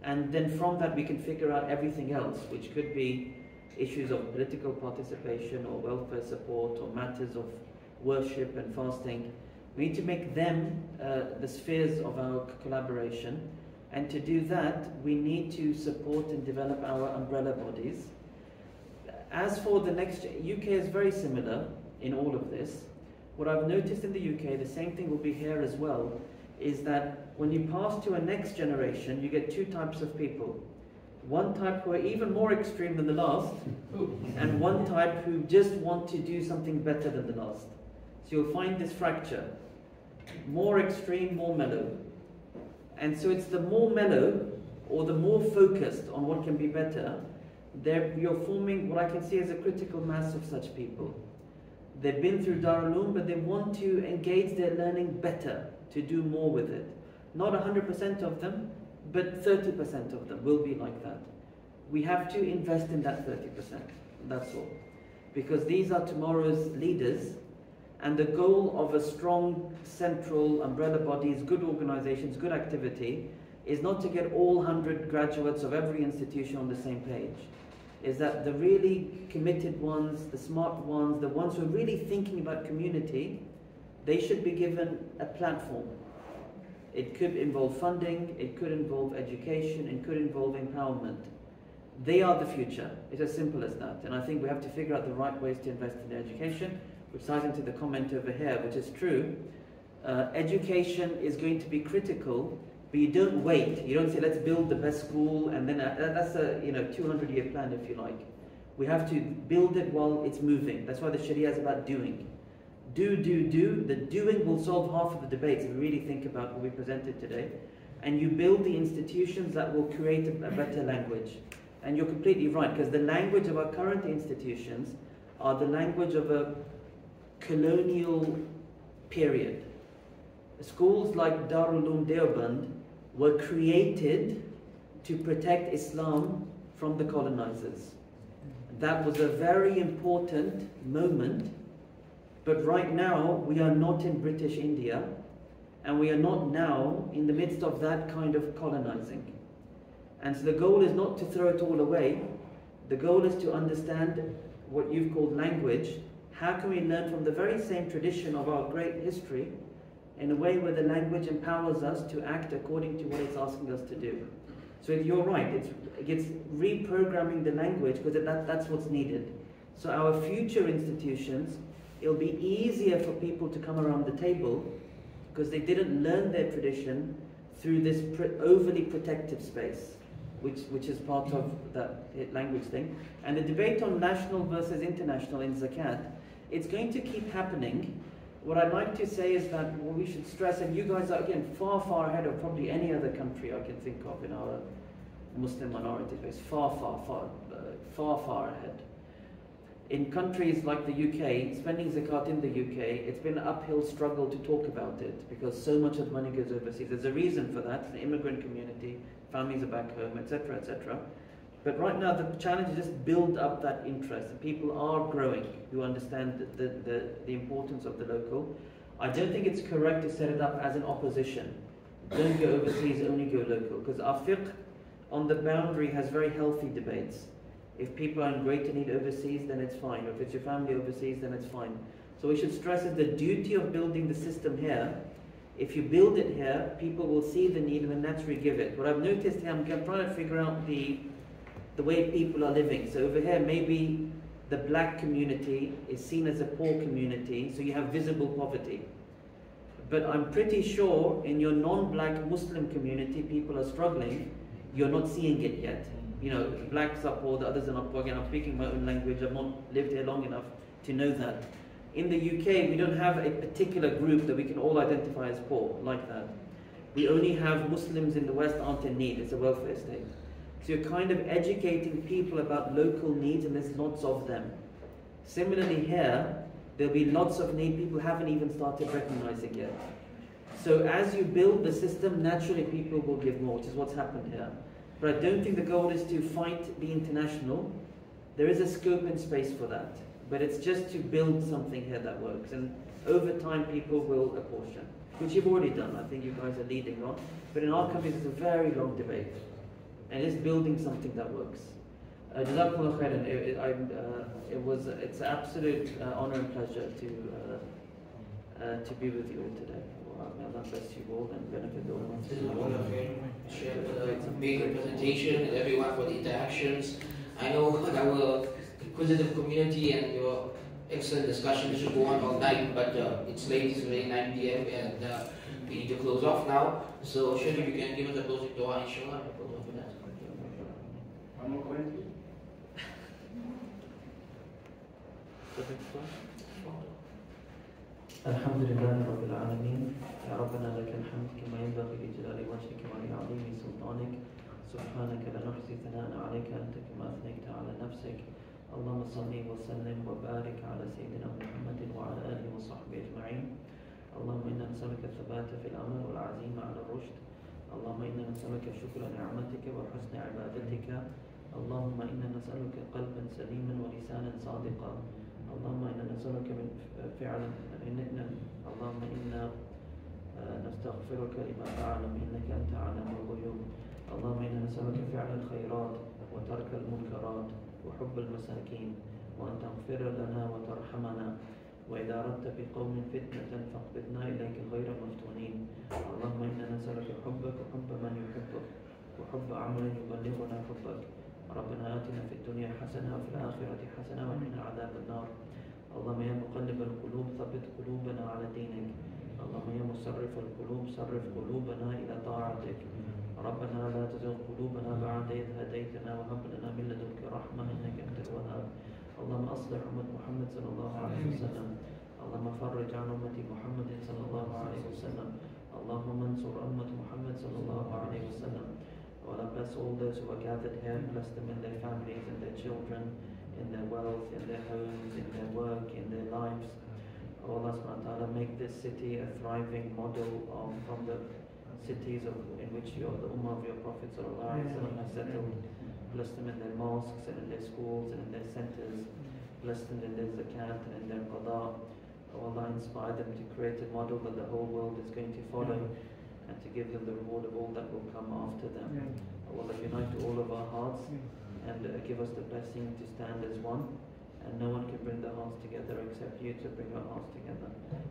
and then from that we can figure out everything else, which could be issues of political participation or welfare support or matters of worship and fasting. We need to make them the spheres of our collaboration, and to do that we need to support and develop our umbrella bodies. As for the next, UK is very similar in all of this. What I've noticed in the UK, the same thing will be here as well, is that when you pass to a next generation, you get two types of people. One type who are even more extreme than the last, and one type who just want to do something better than the last. So you'll find this fracture. More extreme, more mellow. And so it's the more mellow or the more focused on what can be better, you're forming what I can see as a critical mass of such people. They've been through Darul Uloom, but they want to engage their learning better, to do more with it. Not 100% of them, but 30% of them will be like that. We have to invest in that 30%, that's all. Because these are tomorrow's leaders, and the goal of a strong central umbrella bodies, good organizations, good activity, is not to get all 100 graduates of every institution on the same page. Is that the really committed ones, the smart ones, the ones who are really thinking about community, they should be given a platform. It could involve funding, it could involve education, it could involve empowerment. They are the future. It's as simple as that. And I think we have to figure out the right ways to invest in education, which ties into the comment over here, which is true. Education is going to be critical, but you don't wait. You don't say, let's build the best school, and then that's a 200-year plan, if you like. We have to build it while it's moving. That's why the Sharia is about doing. Do. The doing will solve half of the debates if we really think about what we presented today. And you build the institutions that will create a better language. And you're completely right, because the language of our current institutions are the language of a colonial period. Schools like Darul Uloom Deoband were created to protect Islam from the colonizers. That was a very important moment, but right now we are not in British India, and we are not now in the midst of that kind of colonizing. And so the goal is not to throw it all away. The goal is to understand what you've called language. How can we learn from the very same tradition of our great history in a way where the language empowers us to act according to what it's asking us to do? So you're right, it's reprogramming the language, because that's what's needed. So our future institutions, it'll be easier for people to come around the table because they didn't learn their tradition through this overly protective space, which is part of that language thing. And the debate on national versus international in zakat, it's going to keep happening. What I'd like to say is that what we should stress, and you guys are again far ahead of probably any other country I can think of in our Muslim minority base, far ahead. In countries like the UK, spending zakat in the UK, it's been an uphill struggle to talk about it because so much of the money goes overseas. There's a reason for that. The immigrant community, families are back home, etc., etc. But right now the challenge is just build up that interest. And people are growing who understand the importance of the local. I don't think it's correct to set it up as an opposition. Don't go overseas, only go local. Because our fiqh on the boundary has very healthy debates. If people are in greater need overseas, then it's fine. Or if it's your family overseas, then it's fine. So we should stress is the duty of building the system here. If you build it here, people will see the need and then naturally give it. What I've noticed here, I'm trying to figure out the way people are living. So over here, maybe the black community is seen as a poor community, so you have visible poverty. But I'm pretty sure in your non-black Muslim community, people are struggling. You're not seeing it yet. Blacks are poor, the others are not poor. Again, I'm speaking my own language. I've not lived here long enough to know that. In the UK, we don't have a particular group that we can all identify as poor like that. We only have Muslims in the West aren't in need. It's a welfare state. So you're kind of educating people about local needs, and there's lots of them. Similarly here, there'll be lots of need people haven't even started recognizing yet. So as you build the system, naturally people will give more, which is what's happened here. But I don't think the goal is to fight the international. There is a scope and space for that. But it's just to build something here that works. And over time, people will apportion, which you've already done. I think you guys are leading on. But in our country, it's a very long debate. And it's building something that works. Jazakumullah khairan. It's an absolute honor and pleasure to be with you all today. May Allah bless you all and benefit all of us. Share a big presentation and everyone for the interactions. I know our inquisitive community and your excellent discussion should go on all night, but it's late, it's already 9 p.m. and we need to close off now. So Shaykh, if you can give us a closing dua, inshallah. One more question. الحمد لله رب العالمين. يا ربنا لك الحمد كما ينبغي لجلال وجهك ولعظيم سلطانك. سبحانك لا نحصي ثناء عليك أنت كما أثنيت على نفسك. اللهم صل وسلم وبارك على سيدنا محمد وعلى آله وصحبه أجمعين. اللهم إنا نسألك الثبات في الأمر والعزيمة على الرشد. اللهم إنا نسألك شكر نعمتك وحسن عبادتك. اللهم إنا نسألك قلبا سليما ولسانا صادقا. اللهم إنا نسألك من فعلا اللهم إنا نستغفرك لما تعلم إنك أنت عالم الغيوب. اللهم إنا نسألك فعل الخيرات وترك المنكرات وحب المساكين وأن تغفر لنا وترحمنا. وإذا أردت بقوم فتنة فاقبضنا إليك غير مفتونين. اللهم إنا نسألك حبك وحب من يحبك وحب عمل يبلغنا حبك. ربنا آتنا في الدنيا حسنة وفي الآخرة حسنة وقنا عذاب النار. اللهم يا مقلب القلوب ثبت قلوبنا على دينك. اللهم يا مصرف القلوب صرف قلوبنا إلى طاعتك. ربنا لا تزغ قلوبنا بعد إذ هديتنا وهب لنا من لدنك رحمة إنك أنت الوهاب. اللهم أصلح أمة محمد صلى الله عليه وسلم. اللهم فرج عن أمة محمد صلى الله عليه وسلم. اللهم انصر أمة محمد صلى الله عليه وسلم. Allah bless all those who are gathered here, bless them in their families, in their children, in their wealth, in their homes, in their work, in their lives. Oh Allah subhanahu wa ta'ala, make this city a thriving model from the cities in which the Ummah of your Prophet sallallahu alaihi wasallam has settled. Bless them in their mosques and in their schools and in their centers. Bless them in their zakat and in their qada. Oh Allah, inspire them to create a model that the whole world is going to follow, and to give them the reward of all that will come after them. Oh Allah, unite all of our hearts and give us the blessing to stand as one, and no one can bring their hearts together except you to bring our hearts together.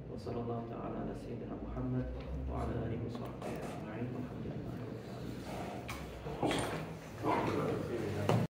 Wa sallallahu ta'ala ala Sayyidina Muhammad wa ala alihi wa sahbihi ajma'in. Alhamdulillah.